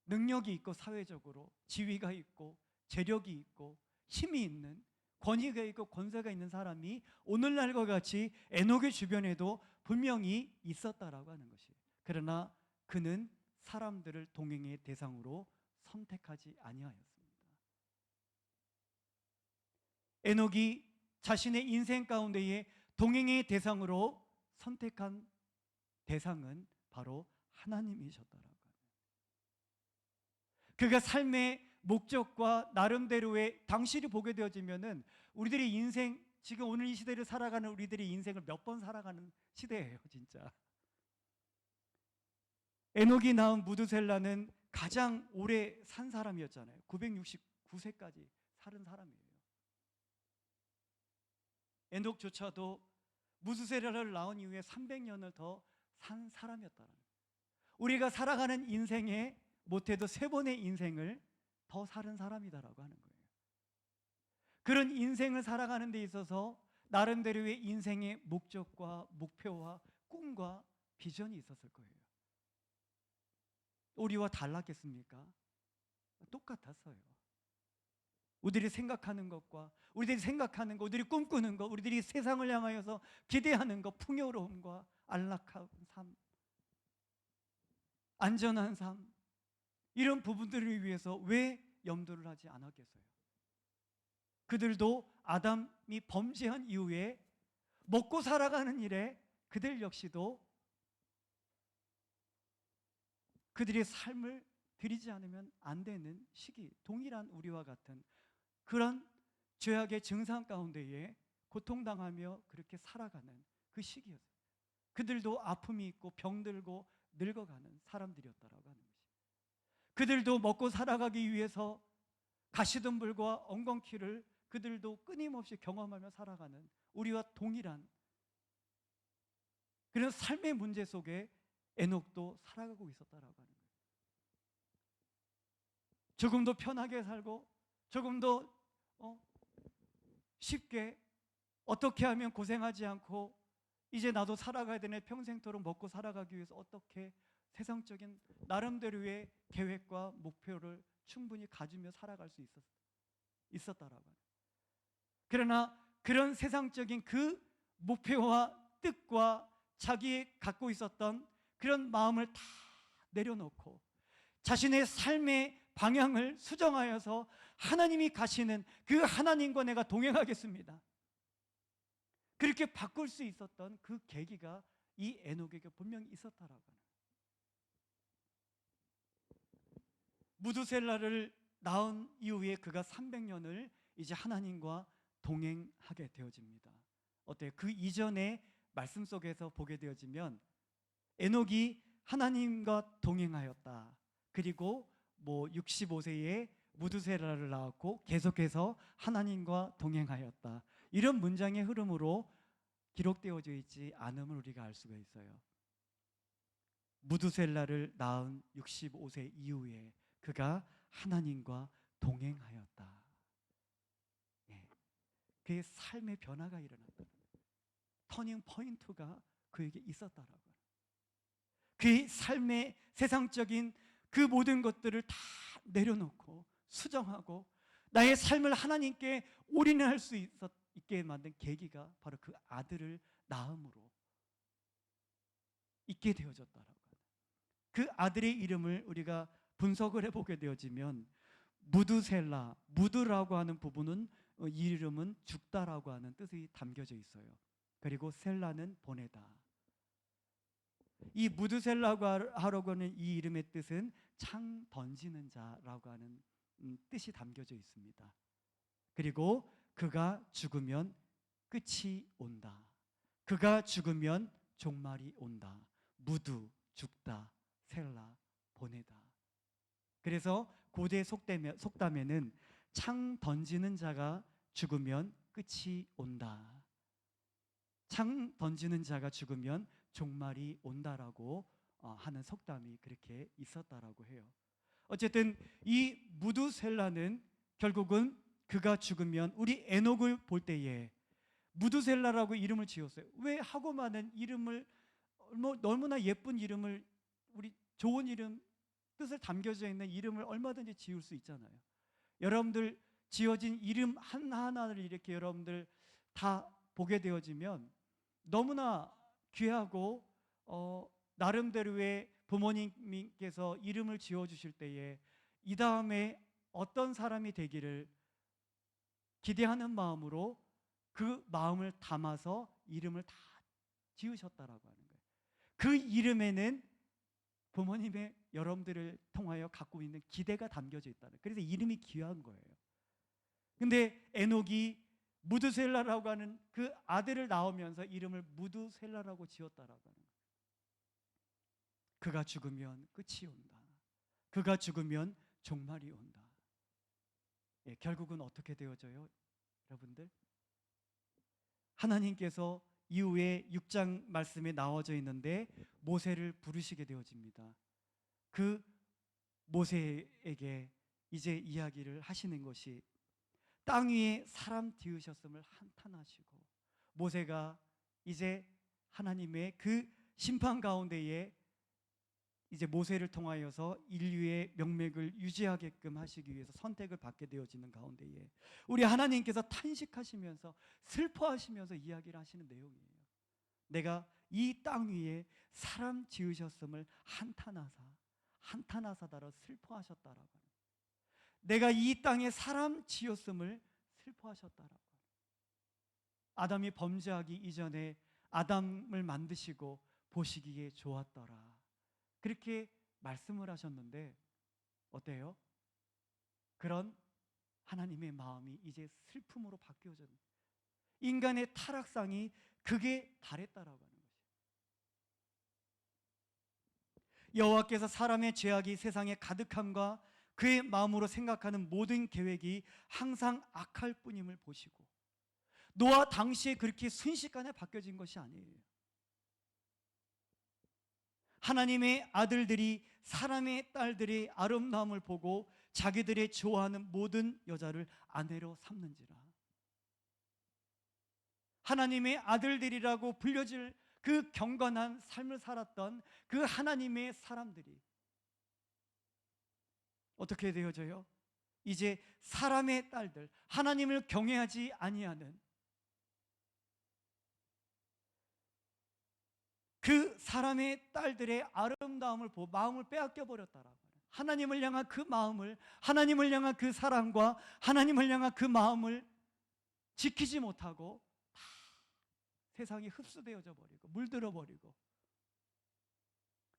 능력이 있고 사회적으로 지위가 있고 재력이 있고 힘이 있는, 권위가 있고 권세가 있는 사람이 오늘날과 같이 에녹의 주변에도 분명히 있었다라고 하는 것이에요. 그러나 그는 사람들을 동행의 대상으로 선택하지 아니하였습니다. 에녹이 자신의 인생 가운데에 동행의 대상으로 선택한 대상은 바로 하나님이셨다라고 합니다. 그가 삶의 목적과 나름대로의 당시를 보게 되어지면은 우리들의 인생, 지금 오늘 이 시대를 살아가는 우리들의 인생을 몇 번 살아가는 시대예요, 진짜. 에녹이 낳은 무드셀라는 가장 오래 산 사람이었잖아요. 969세까지 살은 사람이에요. 에녹조차도 무드셀라를 낳은 이후에 300년을 더 산 사람이었다는 거예요. 우리가 살아가는 인생에 못해도 3번의 인생을 더 사는 사람이다라고 하는 거예요. 그런 인생을 살아가는 데 있어서 나름대로의 인생의 목적과 목표와 꿈과 비전이 있었을 거예요. 우리와 달랐겠습니까? 똑같았어요. 우리들이 생각하는 것과 우리들이 생각하는 것, 우리들이 꿈꾸는 것, 우리들이 세상을 향하여서 기대하는 것, 풍요로움과 안락한 삶, 안전한 삶, 이런 부분들을 위해서 왜 염두를 하지 않았겠어요? 그들도 아담이 범죄한 이후에 먹고 살아가는 일에 그들 역시도 그들의 삶을 드리지 않으면 안 되는 시기, 동일한 우리와 같은 그런 죄악의 증상 가운데에 고통당하며 그렇게 살아가는 그 시기였어요. 그들도 아픔이 있고 병들고 늙어가는 사람들이었다라고 하는 것이. 그들도 먹고 살아가기 위해서 가시덤불과 엉겅퀴를 그들도 끊임없이 경험하며 살아가는 우리와 동일한 그런 삶의 문제 속에 에녹도 살아가고 있었다라고 하는 거예요. 조금 더 편하게 살고 조금 더 쉽게 어떻게 하면 고생하지 않고 이제 나도 살아가야 되네, 평생토록 먹고 살아가기 위해서 어떻게 세상적인 나름대로의 계획과 목표를 충분히 가지며 살아갈 수 있었다라고 하는. 그러나 그런 세상적인 그 목표와 뜻과 자기의 갖고 있었던 그런 마음을 다 내려놓고 자신의 삶의 방향을 수정하여서 하나님이 가시는 그 하나님과 내가 동행하겠습니다. 그렇게 바꿀 수 있었던 그 계기가 이 에녹에게 분명히 있었다라고 하는. 무두셀라를 낳은 이후에 그가 300년을 이제 하나님과 동행하게 되어집니다. 어때요? 그 이전의 말씀 속에서 보게 되어지면 에녹이 하나님과 동행하였다. 그리고 65세에 무두셀라를 낳았고 계속해서 하나님과 동행하였다. 이런 문장의 흐름으로 기록되어져 있지 않음을 우리가 알 수가 있어요. 무두셀라를 낳은 65세 이후에 그가 하나님과 동행하였다. 예. 그의 삶의 변화가 일어났다. 터닝 포인트가 그에게 있었다라고. 그의 삶의 세상적인 그 모든 것들을 다 내려놓고 수정하고 나의 삶을 하나님께 올인할 수 있게 만든 계기가 바로 그 아들을 낳음으로 있게 되어졌다라고. 그 아들의 이름을 우리가 분석을 해보게 되어지면 무두셀라, 무두라고 하는 부분은 이 이름은 죽다라고 하는 뜻이 담겨져 있어요. 그리고 셀라는 보내다. 이 무두셀라고 하라고 하는 이 이름의 뜻은 창 던지는 자라고 하는 뜻이 담겨져 있습니다. 그리고 그가 죽으면 끝이 온다. 그가 죽으면 종말이 온다. 무두, 죽다, 셀라, 보내다. 그래서 고대 속담에는 창 던지는 자가 죽으면 끝이 온다. 창 던지는 자가 죽으면 종말이 온다라고 하는 속담이 그렇게 있었다라고 해요. 어쨌든 이 무두셀라는 결국은 그가 죽으면 우리 에녹을 볼 때에 무두셀라라고 이름을 지었어요. 왜 하고 많은 이름을 너무나 예쁜 이름을 우리 좋은 이름 뜻을 담겨져 있는 이름을 얼마든지 지을 수 있잖아요. 여러분들 지어진 이름 하나하나를 이렇게 여러분들 다 보게 되어지면 너무나 귀하고 나름대로의 부모님께서 이름을 지어주실 때에 이 다음에 어떤 사람이 되기를 기대하는 마음으로 그 마음을 담아서 이름을 다 지으셨다라고 하는 거예요. 그 이름에는 부모님의 여러분들을 통하여 갖고 있는 기대가 담겨져 있다는. 그래서 이름이 귀한 거예요. 근데 에녹이 무두셀라라고 하는 그 아들을 낳으면서 이름을 무두셀라라고 지었다라고 하는 거예요. 그가 죽으면 끝이 온다. 그가 죽으면 종말이 온다. 예, 결국은 어떻게 되어져요? 여러분들, 하나님께서 이후에 6장 말씀에 나와져 있는데 모세를 부르시게 되어집니다. 그 모세에게 이제 이야기를 하시는 것이 땅 위에 사람 지으셨음을 한탄하시고, 모세가 이제 하나님의 그 심판 가운데에 이제 모세를 통하여서 인류의 명맥을 유지하게끔 하시기 위해서 선택을 받게 되어지는 가운데에 우리 하나님께서 탄식하시면서 슬퍼하시면서 이야기를 하시는 내용이에요. 내가 이 땅 위에 사람 지으셨음을 한탄하사다로 슬퍼하셨다라고. 내가 이 땅에 사람 지었음을 슬퍼하셨다라고. 아담이 범죄하기 이전에 아담을 만드시고 보시기에 좋았더라. 그렇게 말씀을 하셨는데 어때요? 그런 하나님의 마음이 이제 슬픔으로 바뀌어졌는, 인간의 타락상이 극에 달했다라고 하는 것이에요. 여호와께서 사람의 죄악이 세상에 가득함과 그의 마음으로 생각하는 모든 계획이 항상 악할 뿐임을 보시고, 노아 당시에 그렇게 순식간에 바뀌어진 것이 아니에요. 하나님의 아들들이 사람의 딸들의 아름다움을 보고 자기들의 좋아하는 모든 여자를 아내로 삼는지라. 하나님의 아들들이라고 불려질 그 경건한 삶을 살았던 그 하나님의 사람들이 어떻게 되어져요? 이제 사람의 딸들, 하나님을 경외하지 아니하는 그 사람의 딸들의 아름다움을 보고 마음을 빼앗겨 버렸다라고 하는. 하나님을 향한 그 마음을, 하나님을 향한 그 사랑과 하나님을 향한 그 마음을 지키지 못하고 다 세상에 흡수되어져 버리고 물들어 버리고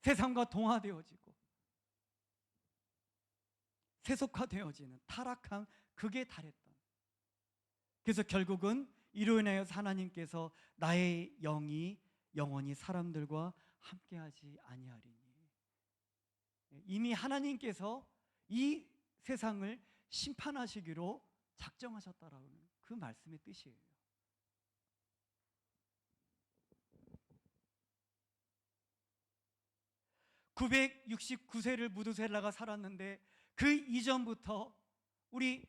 세상과 동화되어지고 세속화되어지는 타락한 극에 달했던, 그래서 결국은 이로 인하여 하나님께서 나의 영이 영원히 사람들과 함께하지 아니하리니, 이미 하나님께서 이 세상을 심판하시기로 작정하셨다라는 그 말씀의 뜻이에요. (969세를) 무두셀라가 살았는데 그 이전부터 우리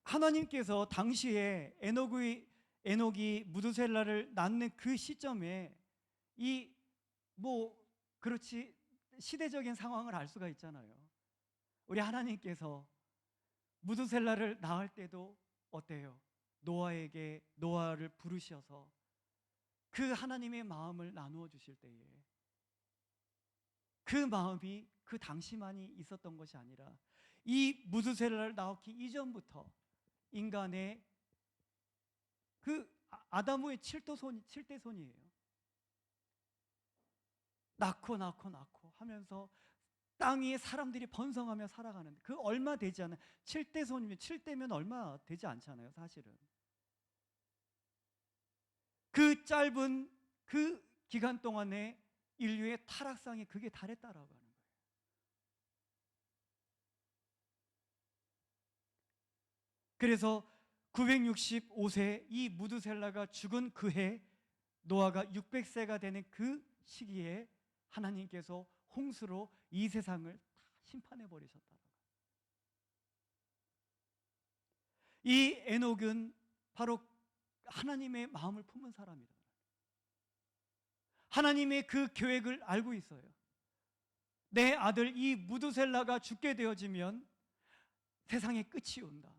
하나님께서 당시에 에녹이 무두셀라를 낳는 그 시점에 그렇지 시대적인 상황을 알 수가 있잖아요. 우리 하나님께서 무두셀라를 낳을 때도 어때요? 노아를 부르셔서 그 하나님의 마음을 나누어 주실 때에 그 마음이 그 당시만이 있었던 것이 아니라 이 무두셀라를 낳기 이전부터 인간의 그 아담의 7대손이에요. 낳고 하면서 땅 위에 사람들이 번성하며 살아가는데 그 얼마 되지 않은 7대손이면 7대면 얼마 되지 않잖아요, 사실은. 그 짧은 그 기간 동안에 인류의 타락상에 그게 달했다라고 하는 거예요. 그래서 965세 이 무두셀라가 죽은 그 해, 노아가 600세가 되는 그 시기에 하나님께서 홍수로 이 세상을 다 심판해 버리셨다. 이 에녹은 바로 하나님의 마음을 품은 사람이다. 하나님의 그 계획을 알고 있어요. 내 아들 이 무두셀라가 죽게 되어지면 세상의 끝이 온다.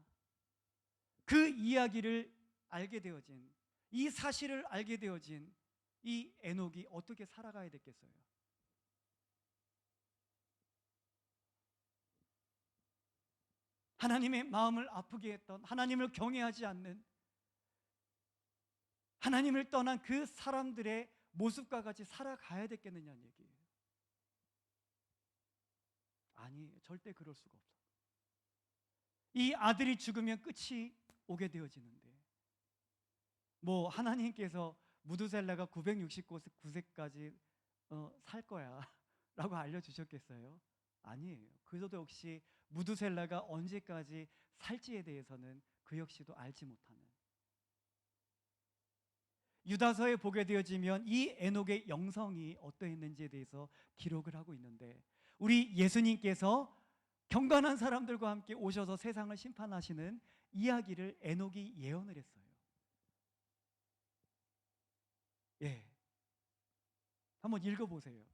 그 이야기를 알게 되어진, 이 사실을 알게 되어진 이 에녹이 어떻게 살아가야 됐겠어요? 하나님의 마음을 아프게 했던, 하나님을 경외하지 않는, 하나님을 떠난 그 사람들의 모습과 같이 살아가야 됐겠느냐는 얘기예요. 아니, 절대 그럴 수가 없어. 이 아들이 죽으면 끝이 오게 되어지는데 하나님께서 무두셀라가 969세까지 살 거야 라고 알려주셨겠어요? 아니에요. 그저도 역시 무두셀라가 언제까지 살지에 대해서는 그 역시도 알지 못하는, 유다서에 보게 되어지면 이 에녹의 영성이 어떠했는지에 대해서 기록을 하고 있는데, 우리 예수님께서 경건한 사람들과 함께 오셔서 세상을 심판하시는 이야기를 에녹이 예언을 했어요. 한번 읽어보세요.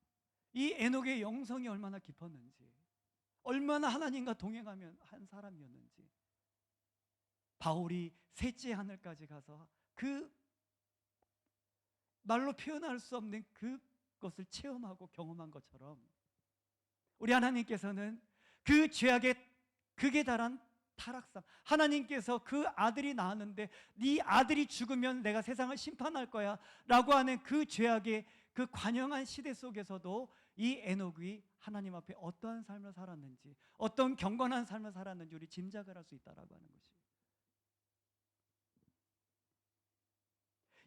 이 에녹의 영성이 얼마나 깊었는지, 얼마나 하나님과 동행하면 한 사람이었는지. 바울이 셋째 하늘까지 가서 그 말로 표현할 수 없는 그것을 체험하고 경험한 것처럼 우리 하나님께서는 그 죄악의 극에 달한 타락상, 하나님께서 그 아들이 낳았는데 네 아들이 죽으면 내가 세상을 심판할 거야 라고 하는 그 죄악의 그 관영한 시대 속에서도 이 에녹이 하나님 앞에 어떠한 삶을 살았는지, 어떤 경건한 삶을 살았는지 우리 짐작을 할 수 있다라고 하는 것이.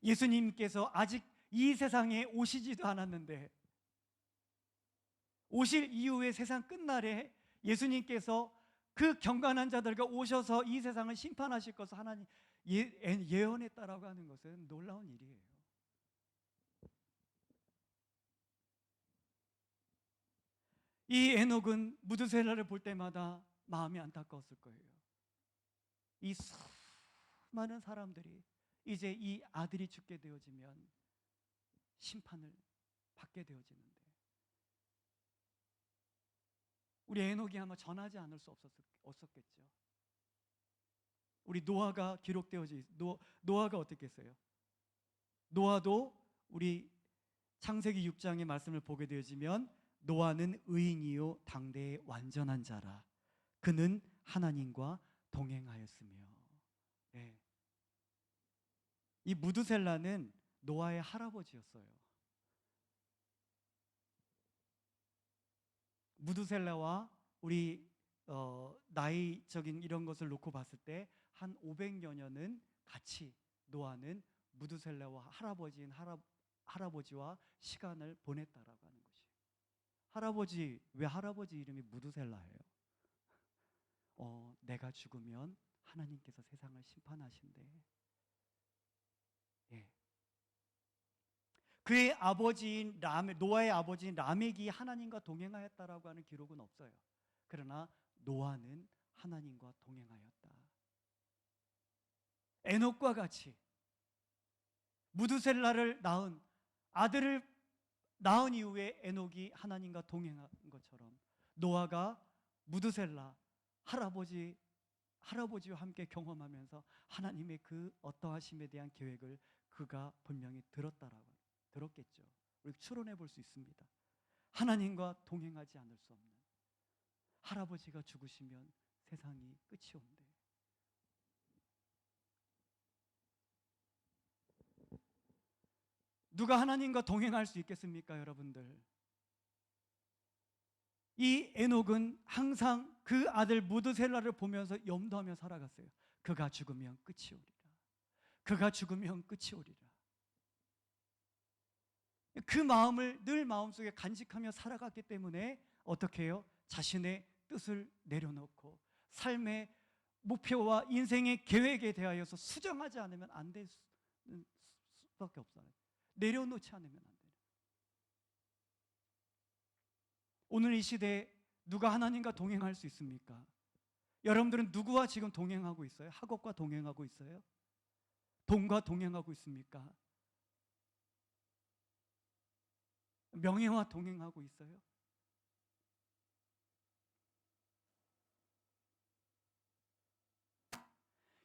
예수님께서 아직 이 세상에 오시지도 않았는데 오실 이후에 세상 끝날에 예수님께서 그 경건한 자들과 오셔서 이 세상을 심판하실 것을 하나님 예언했다라고 하는 것은 놀라운 일이에요. 이 에녹은 무두셀라를 볼 때마다 마음이 안타까웠을 거예요. 이 수많은 사람들이 이제 이 아들이 죽게 되어지면 심판을 받게 되어지는데 우리 에녹이 아마 전하지 않을 수 없었겠죠. 우리 노아가 노아가 어떻게 했어요? 노아도 우리 창세기 6장의 말씀을 보게 되어지면 노아는 의인이요 당대의 완전한 자라. 그는 하나님과 동행하였으며. 네. 이 무드셀라는 노아의 할아버지였어요. 무드셀라와 우리 나이적인 이런 것을 놓고 봤을 때 한 500여 년은 같이 노아는 무드셀라와 할아버지와 시간을 보냈다라고 하는 것이. 왜 할아버지 이름이 무드셀라예요? 내가 죽으면 하나님께서 세상을 심판하신대. 예. 그의 아버지인 노아의 아버지인 라멕이 하나님과 동행하였다라고 하는 기록은 없어요. 그러나 노아는 하나님과 동행하였다. 에녹과 같이 무드셀라를 낳은 아들을 낳은 이후에 에녹이 하나님과 동행한 것처럼 노아가 무드셀라 할아버지와 함께 경험하면서 하나님의 그 어떠하심에 대한 계획을 그가 분명히 들었겠죠. 우리 추론해 볼 수 있습니다. 하나님과 동행하지 않을 수 없는 할아버지가 죽으시면 세상이 끝이 온대. 누가 하나님과 동행할 수 있겠습니까, 여러분들? 이 에녹은 항상 그 아들 무드셀라를 보면서 염두하며 살아갔어요. 그가 죽으면 끝이 오리라. 그가 죽으면 끝이 오리라. 그 마음을 늘 마음속에 간직하며 살아갔기 때문에 어떻게 해요? 자신의 뜻을 내려놓고 삶의 목표와 인생의 계획에 대하여서 수정하지 않으면 안 될 수밖에 없어요. 내려놓지 않으면 안 돼요. 오늘 이 시대에 누가 하나님과 동행할 수 있습니까? 여러분들은 누구와 지금 동행하고 있어요? 학업과 동행하고 있어요? 돈과 동행하고 있습니까? 명예와 동행하고 있어요?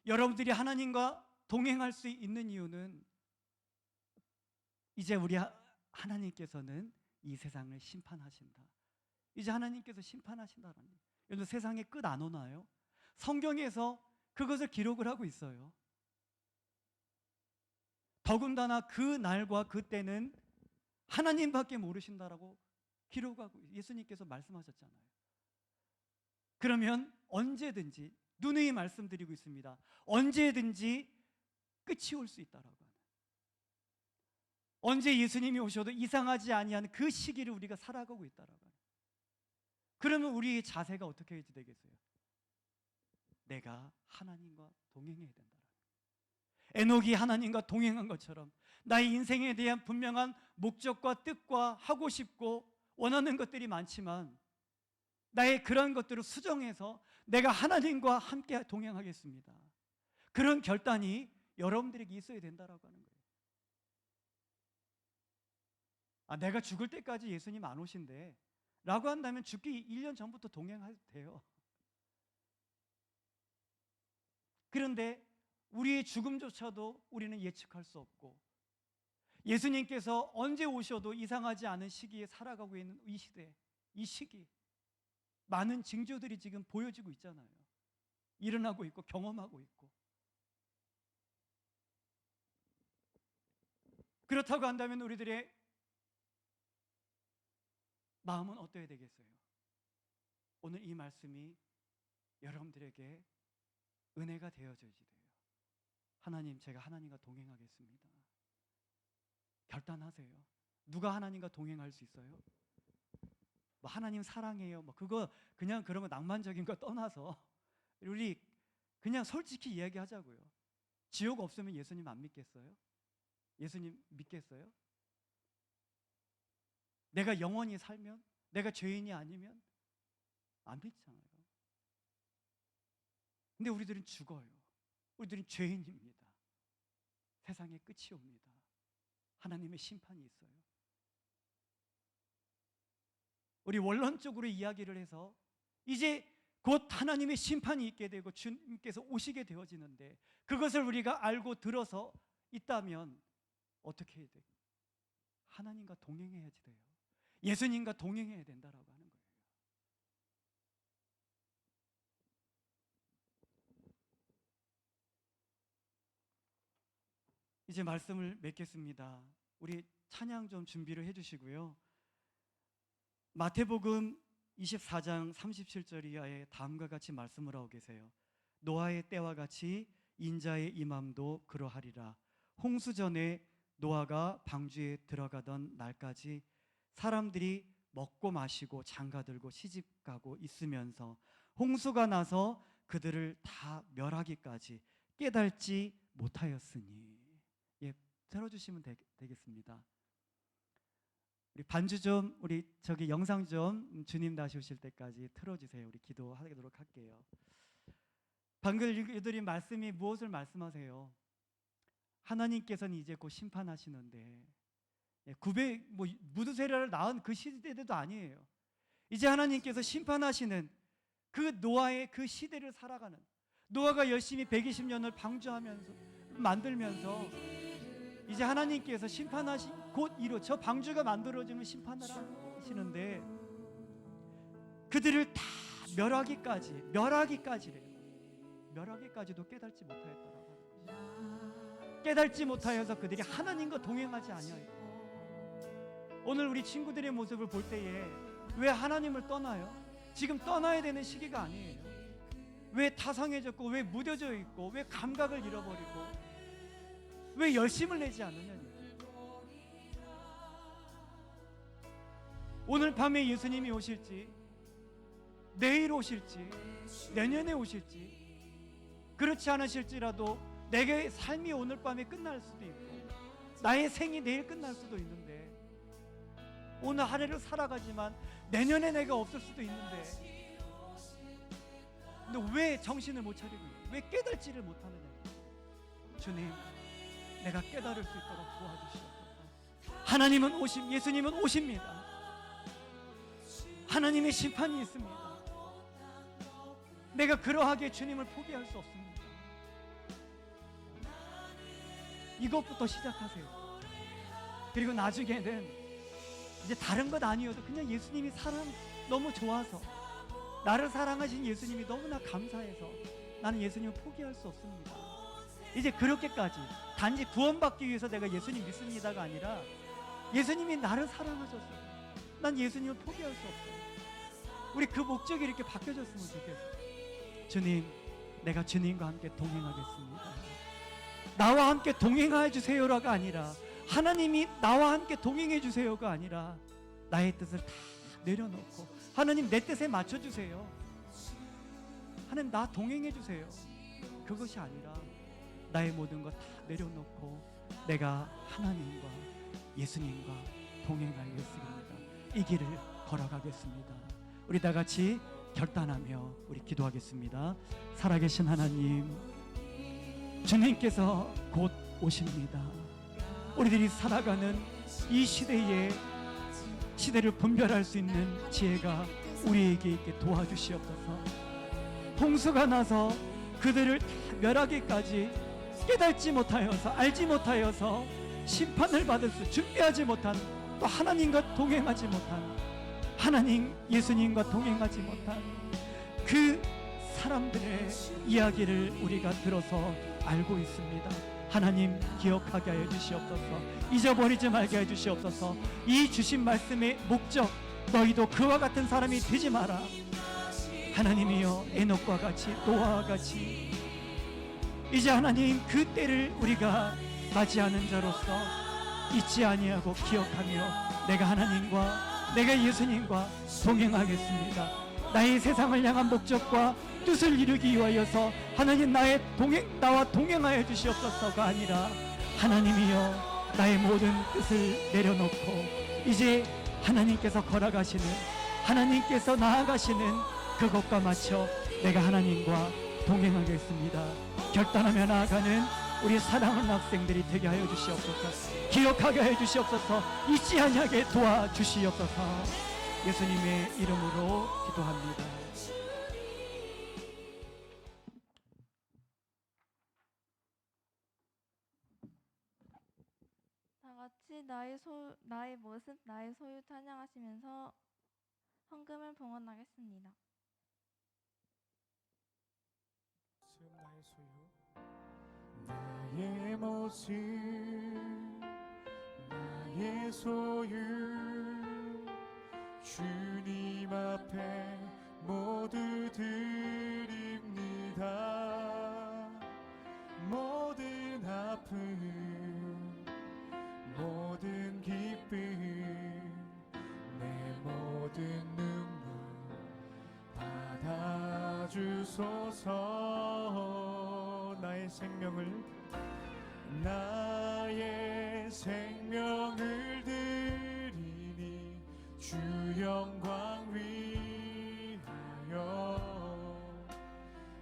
여러분들이 하나님과 동행할 수 있는 이유는 이제 우리 하나님께서는 이 세상을 심판하신다. 이제 하나님께서 심판하신다는 거예요. 여러분 세상에 끝 안 오나요? 성경에서 그것을 기록을 하고 있어요. 더군다나 그 날과 그 때는 하나님밖에 모르신다라고 기록하고 예수님께서 말씀하셨잖아요. 그러면 언제든지 누누이 말씀드리고 있습니다. 언제든지 끝이 올 수 있다라고 하는. 언제 예수님이 오셔도 이상하지 아니한 그 시기를 우리가 살아가고 있다라고 하는. 그러면 우리의 자세가 어떻게 해야 되겠어요? 내가 하나님과 동행해야 된다. 에녹이 하나님과 동행한 것처럼 나의 인생에 대한 분명한 목적과 뜻과 하고 싶고 원하는 것들이 많지만 나의 그런 것들을 수정해서 내가 하나님과 함께 동행하겠습니다. 그런 결단이 여러분들에게 있어야 된다라고 하는 거예요. 내가 죽을 때까지 예수님 안 오신대 라고 한다면 죽기 1년 전부터 동행해도 돼요. 그런데 우리의 죽음조차도 우리는 예측할 수 없고 예수님께서 언제 오셔도 이상하지 않은 시기에 살아가고 있는 이 시대, 이 시기 많은 징조들이 지금 보여지고 있잖아요. 일어나고 있고 경험하고 있고. 그렇다고 한다면 우리들의 마음은 어떠해야 되겠어요? 오늘 이 말씀이 여러분들에게 은혜가 되어져야지 돼요. 하나님, 제가 하나님과 동행하겠습니다. 결단하세요. 누가 하나님과 동행할 수 있어요? 뭐 하나님 사랑해요. 뭐 그거 그냥 그런 거 낭만적인 거 떠나서 우리 그냥 솔직히 이야기하자고요. 지옥 없으면 예수님 안 믿겠어요? 예수님 믿겠어요? 내가 영원히 살면? 내가 죄인이 아니면? 안 믿잖아요. 근데 우리들은 죽어요. 우리들은 죄인입니다. 세상에 끝이 옵니다. 하나님의 심판이 있어요. 우리 원론적으로 이야기를 해서 이제 곧 하나님의 심판이 있게 되고 주님께서 오시게 되어지는데 그것을 우리가 알고 들어서 있다면 어떻게 해야 돼요? 하나님과 동행해야지 돼요. 예수님과 동행해야 된다라고 하는 거예요. 이제 말씀을 맺겠습니다. 우리 찬양 좀 준비를 해주시고요. 마태복음 24장 37절 이하에 다음과 같이 말씀을 하고 계세요. 노아의 때와 같이 인자의 임함도 그러하리라. 홍수 전에 노아가 방주에 들어가던 날까지 사람들이 먹고 마시고 장가들고 시집가고 있으면서 홍수가 나서 그들을 다 멸하기까지 깨달지 못하였으니. 예, 들어주시면 되겠습니다. 우리 반주 좀, 우리 저기 영상 좀 주님 다시 오실 때까지 틀어주세요. 우리 기도하도록 할게요. 방금 읽어드린 말씀이 무엇을 말씀하세요? 하나님께서는 이제 곧 심판하시는데, 무드세라를 낳은 그 시대도 아니에요. 이제 하나님께서 심판하시는 그 노아의 그 시대를 살아가는, 노아가 열심히 120년을 방주하면서 만들면서 이제 하나님께서 심판하신 곧 이루 저 방주가 만들어지면 심판을 하시는데 그들을 다 멸하기까지도 깨닫지 못하였더라고요. 깨닫지 못하여서 그들이 하나님과 동행하지 아니하였고, 오늘 우리 친구들의 모습을 볼 때에 왜 하나님을 떠나요? 지금 떠나야 되는 시기가 아니에요. 왜 타성해졌고, 왜 무뎌져 있고, 왜 감각을 잃어버리고, 왜 열심을 내지 않느냐. 오늘 밤에 예수님이 오실지, 내일 오실지, 내년에 오실지, 그렇지 않으실지라도 내게 삶이 오늘 밤에 끝날 수도 있고 나의 생이 내일 끝날 수도 있는데, 오늘 하루를 살아가지만 내년에 내가 없을 수도 있는데, 근데 왜 정신을 못 차리고 있어요? 왜 깨달지를 못하느냐. 주님, 내가 깨달을 수 있도록 도와주시옵소서. 하나님은 예수님은 오십니다. 하나님의 심판이 있습니다. 내가 그러하게 주님을 포기할 수 없습니다. 이것부터 시작하세요. 그리고 나중에는 이제 다른 것 아니어도 그냥 예수님이 너무 좋아서, 나를 사랑하신 예수님이 너무나 감사해서 나는 예수님을 포기할 수 없습니다. 이제 그렇게까지 단지 구원받기 위해서 내가 예수님 믿습니다가 아니라 예수님이 나를 사랑하셔서 난 예수님을 포기할 수 없어요. 우리 그 목적이 이렇게 바뀌어졌으면 좋겠어요. 주님, 내가 주님과 함께 동행하겠습니다. 나와 함께 동행해 주세요가 아니라, 하나님이 나와 함께 동행해 주세요가 아니라, 나의 뜻을 다 내려놓고 하나님 내 뜻에 맞춰주세요. 하나님 나 동행해 주세요. 그것이 아니라 나의 모든 것 다 내려놓고 내가 하나님과 예수님과 동행하겠습니다. 이 길을 걸어가겠습니다. 우리 다 같이 결단하며 우리 기도하겠습니다. 살아계신 하나님, 주님께서 곧 오십니다. 우리들이 살아가는 이 시대를 분별할 수 있는 지혜가 우리에게 있게 도와주시옵소서. 홍수가 나서 그들을 다 멸하기까지 깨닫지 못하여서, 알지 못하여서 심판을 받을 수 준비하지 못한, 또 하나님과 동행하지 못한, 하나님 예수님과 동행하지 못한 그 사람들의 이야기를 우리가 들어서 알고 있습니다. 하나님 기억하게 하여 주시옵소서. 잊어버리지 말게 해 주시옵소서. 이 주신 말씀의 목적, 너희도 그와 같은 사람이 되지 마라. 하나님이여, 에녹과 같이, 노아와 같이 이제 하나님 그 때를 우리가 맞이하는 자로서 잊지 아니하고 기억하며 내가 하나님과, 내가 예수님과 동행하겠습니다. 나의 세상을 향한 목적과 뜻을 이루기 위하여서 하나님 나와 동행하여 주시옵소서가 아니라, 하나님이여 나의 모든 뜻을 내려놓고 이제 하나님께서 걸어가시는, 하나님께서 나아가시는 그것과 맞춰 내가 하나님과 동행하겠습니다. 결단하며 나아가는 우리 사랑하는 학생들이 되게 하여 주시옵소서. 기억하게 하여 주시옵소서. 잊지 아니하게 도와주시옵소서. 예수님의 이름으로 기도합니다. 다 같이 나의 모습, 나의 소유 찬양하시면서 헌금을 봉헌하겠습니다. 나의 소유 나의 모습 나의 소유 주님 앞에 모두 드립니다. 모든 아픔 모든 기쁨 내 모든 눈물 받아주소서. 나의 생명을 드리니 주 영광 위하여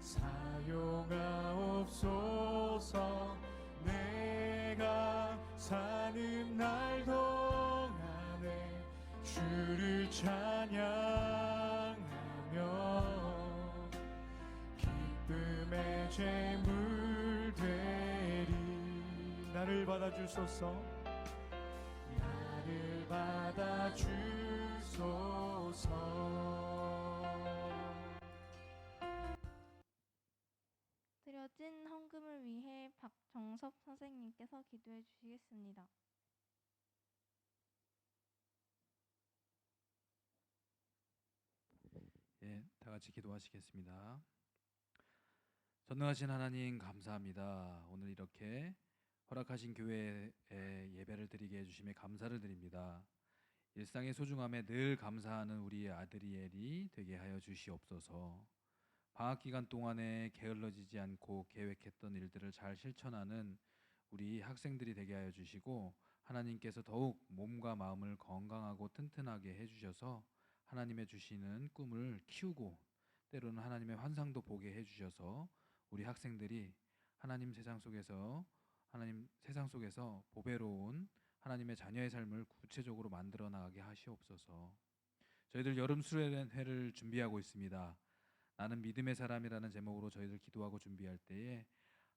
사용하옵소서. 내가 사는 날 동안에 주를 찬양하며 기쁨의 제물 되리. 나를 받아주소서. 나를 받아주소서. 드려진 헌금을 위해 박정섭 선생님께서 기도해 주시겠습니다. 예, 다 같이 기도하시겠습니다. 전능하신 하나님 감사합니다. 오늘 이렇게 허락하신 교회에 예배를 드리게 해주심에 감사를 드립니다. 일상의 소중함에 늘 감사하는 우리 아드리엘이 되게 하여 주시옵소서. 방학 기간 동안에 게을러지지 않고 계획했던 일들을 잘 실천하는 우리 학생들이 되게 하여 주시고, 하나님께서 더욱 몸과 마음을 건강하고 튼튼하게 해주셔서 하나님의 주시는 꿈을 키우고 때로는 하나님의 환상도 보게 해주셔서 우리 학생들이 하나님 세상 속에서 보배로운 하나님의 자녀의 삶을 구체적으로 만들어 나가게 하시옵소서. 저희들 여름 수련회를 준비하고 있습니다. 나는 믿음의 사람이라는 제목으로 저희들 기도하고 준비할 때에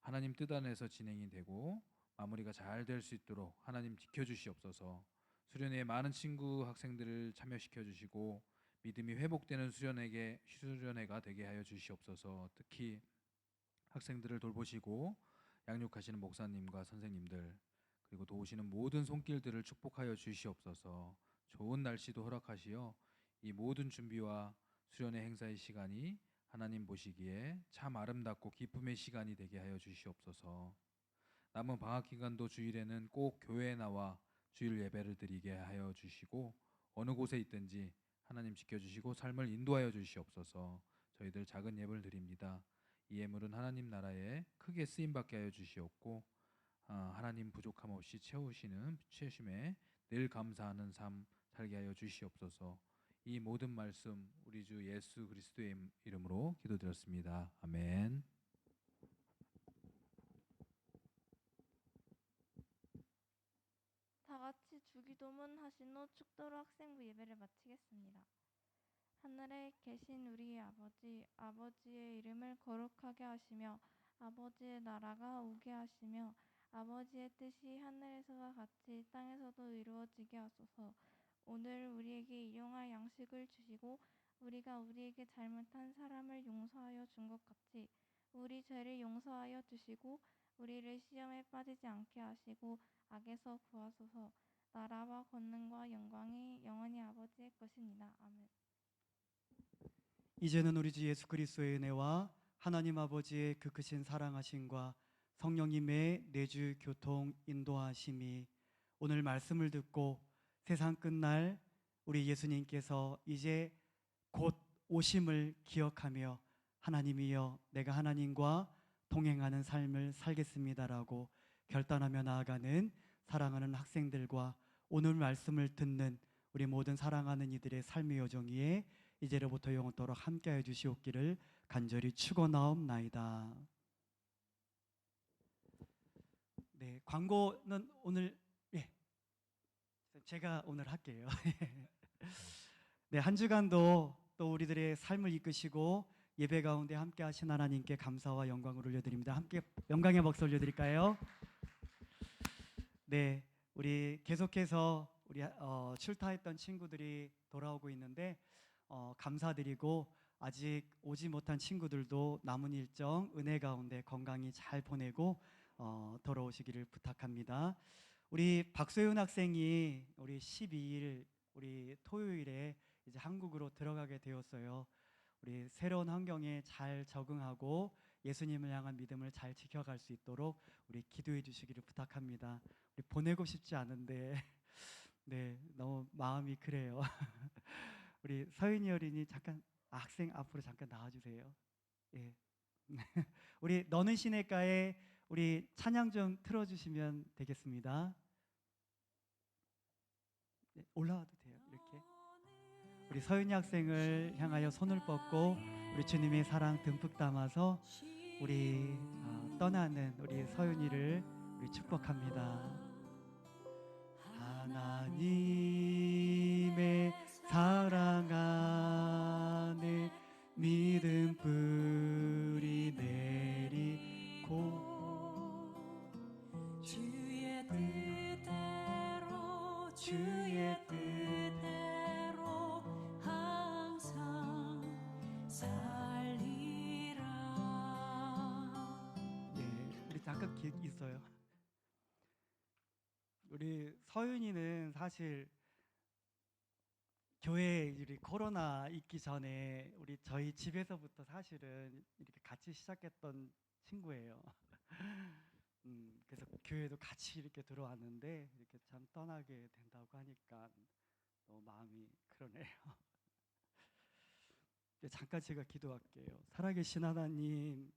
하나님 뜻 안에서 진행이 되고 마무리가 잘 될 수 있도록 하나님 지켜주시옵소서. 수련회에 많은 친구 학생들을 참여시켜 주시고 믿음이 회복되는 수련회가 되게 하여 주시옵소서. 특히 학생들을 돌보시고 양육하시는 목사님과 선생님들, 그리고 도우시는 모든 손길들을 축복하여 주시옵소서. 좋은 날씨도 허락하시어 이 모든 준비와 수련회 행사의 시간이 하나님 보시기에 참 아름답고 기쁨의 시간이 되게 하여 주시옵소서. 남은 방학 기간도 주일에는 꼭 교회에 나와 주일 예배를 드리게 하여 주시고 어느 곳에 있든지 하나님 지켜주시고 삶을 인도하여 주시옵소서. 저희들 작은 예물을 드립니다. 이 예물은 하나님 나라에 크게 쓰임받게 하여 주시옵고 하나님 부족함 없이 채우심에 늘 감사하는 삶 살게 하여 주시옵소서. 이 모든 말씀 우리 주 예수 그리스도의 이름으로 기도드렸습니다. 아멘. 다 같이 주기도문 하신 후 축도로 학생부 예배를 마치겠습니다. 하늘에 계신 우리 아버지, 아버지의 이름을 거룩하게 하시며 아버지의 나라가 오게 하시며 아버지의 뜻이 하늘에서와 같이 땅에서도 이루어지게 하소서. 오늘 우리에게 일용할 양식을 주시고 우리가 우리에게 잘못한 사람을 용서하여 준 것 같이 우리 죄를 용서하여 주시고 우리를 시험에 빠지지 않게 하시고 악에서 구하소서. 나라와 권능과 영광이 영원히 아버지의 것입니다. 아멘. 이제는 우리 주 예수 그리스도의 은혜와 하나님 아버지의 그 크신 사랑하심과 성령님의 내주 교통 인도하심이 오늘 말씀을 듣고 세상 끝날 우리 예수님께서 이제 곧 오심을 기억하며 하나님이여 내가 하나님과 동행하는 삶을 살겠습니다라고 결단하며 나아가는 사랑하는 학생들과 오늘 말씀을 듣는 우리 모든 사랑하는 이들의 삶의 여정 위에 이제로부터 영원토록 함께하여 주시옵기를 간절히 축원하옵나이다. 네, 광고는 오늘 제가 오늘 할게요. 네, 한 주간도 또 우리들의 삶을 이끄시고 예배 가운데 함께 하신 하나님께 감사와 영광을 올려드립니다. 함께 영광의 박수 올려드릴까요? 네, 우리 계속해서 우리 출타했던 친구들이 돌아오고 있는데 감사드리고 아직 오지 못한 친구들도 남은 일정 은혜 가운데 건강히 잘 보내고 돌아오시기를 부탁합니다. 우리 박소윤 학생이 우리 12일 우리 토요일에 이제 한국으로 들어가게 되었어요. 우리 새로운 환경에 잘 적응하고 예수님을 향한 믿음을 잘 지켜갈 수 있도록 우리 기도해 주시기를 부탁합니다. 우리 보내고 싶지 않은데 네, 너무 마음이 그래요. 우리 서윤이 어린이 잠깐 학생 앞으로 잠깐 나와주세요. 예. 우리 너는 시내가에 우리 찬양 좀 틀어주시면 되겠습니다. 네, 올라와도 돼요. 이렇게 우리 서윤이 학생을 향하여 손을 뻗고 우리 주님의 사랑 듬뿍 담아서 우리 떠나는 우리 서윤이를 우리 축복합니다. 하나님의 사랑 안에 믿음 뿌리 내리고 주의 뜻대로 항상 살리라. 네, 우리 잠깐 있어요. 우리 서윤이는 사실 교회 우리 코로나 있기 전에 우리 저희 집에서부터 사실은 이렇게 같이 시작했던 친구예요. 그래서 교회도 같이 이렇게 들어왔는데 이렇게 참 떠나게 된다고 하니까 너무 마음이 그러네요. 잠깐 제가 기도할게요. 살아계신 하나님,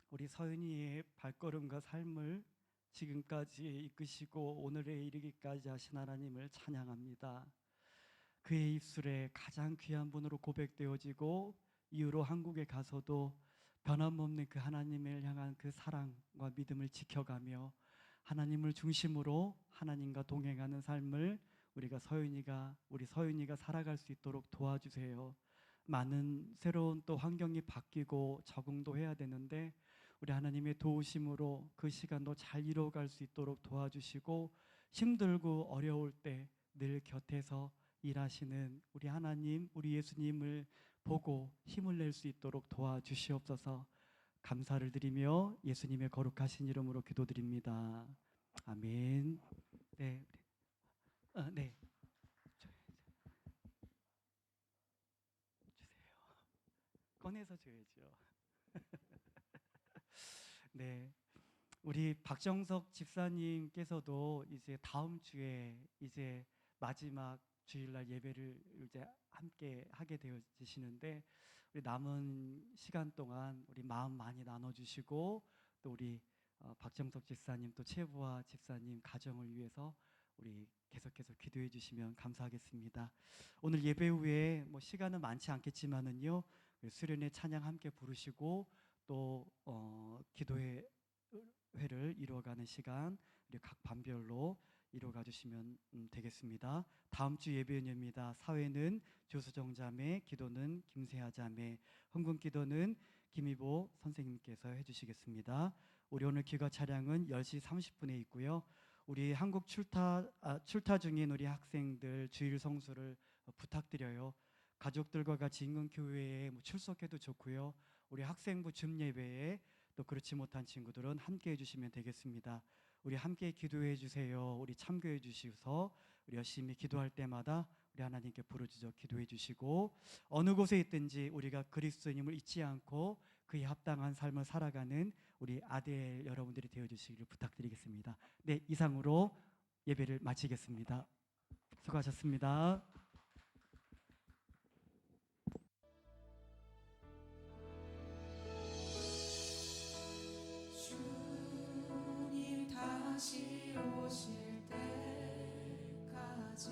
우리 서윤이의 발걸음과 삶을 지금까지 이끄시고 오늘에 이르기까지 하신 하나님을 찬양합니다. 그의 입술에 가장 귀한 분으로 고백되어지고 이후로 한국에 가서도 변함없는 그 하나님을 향한 그 사랑과 믿음을 지켜가며 하나님을 중심으로 하나님과 동행하는 삶을 우리 서윤이가 살아갈 수 있도록 도와주세요. 많은 새로운 또 환경이 바뀌고 적응도 해야 되는데 우리 하나님의 도우심으로 그 시간도 잘 이뤄갈 수 있도록 도와주시고 힘들고 어려울 때 늘 곁에서 일하시는 우리 하나님, 우리 예수님을 보고 힘을 낼 수 있도록 도와주시옵소서. 감사를 드리며 예수님의 거룩하신 이름으로 기도드립니다. 아멘. 네, 네. 주세요. 꺼내서 줘야죠. 네, 우리 박정석 집사님께서도 이제 다음 주에 이제 마지막 주일날 예배를 이제 함께 하게 되어지시는데 우리 남은 시간 동안 우리 마음 많이 나눠주시고 또 우리 박정석 집사님 또 최부화 집사님 가정을 위해서 우리 계속해서 기도해 주시면 감사하겠습니다. 오늘 예배 후에 뭐 시간은 많지 않겠지만은요 수련회 찬양 함께 부르시고 또 기도회를 이루어가는 시간 우리 각 반별로 이루어가 주시면 되겠습니다. 다음 주 예배은입니다. 사회는 조수정 자매, 기도는 김세아 자매, 헌금 기도는 김희보 선생님께서 해주시겠습니다. 우리 오늘 기가 차량은 10시 30분에 있고요. 우리 한국 출타 중인 우리 학생들 주일 성수를 부탁드려요. 가족들과 같이 인근 교회에 출석해도 좋고요. 우리 학생부 줌 예배에 또 그렇지 못한 친구들은 함께 해주시면 되겠습니다. 우리 함께 기도해 주세요. 우리 참교해 주시서 우리 열심히 기도할 때마다 우리 하나님께 부르짖어 기도해 주시고 어느 곳에 있든지 우리가 그리스도님을 잊지 않고 그에 합당한 삶을 살아가는 우리 아들 여러분들이 되어 주시기를 부탁드리겠습니다. 네, 이상으로 예배를 마치겠습니다. 수고하셨습니다. 주님 다시 오실 때까지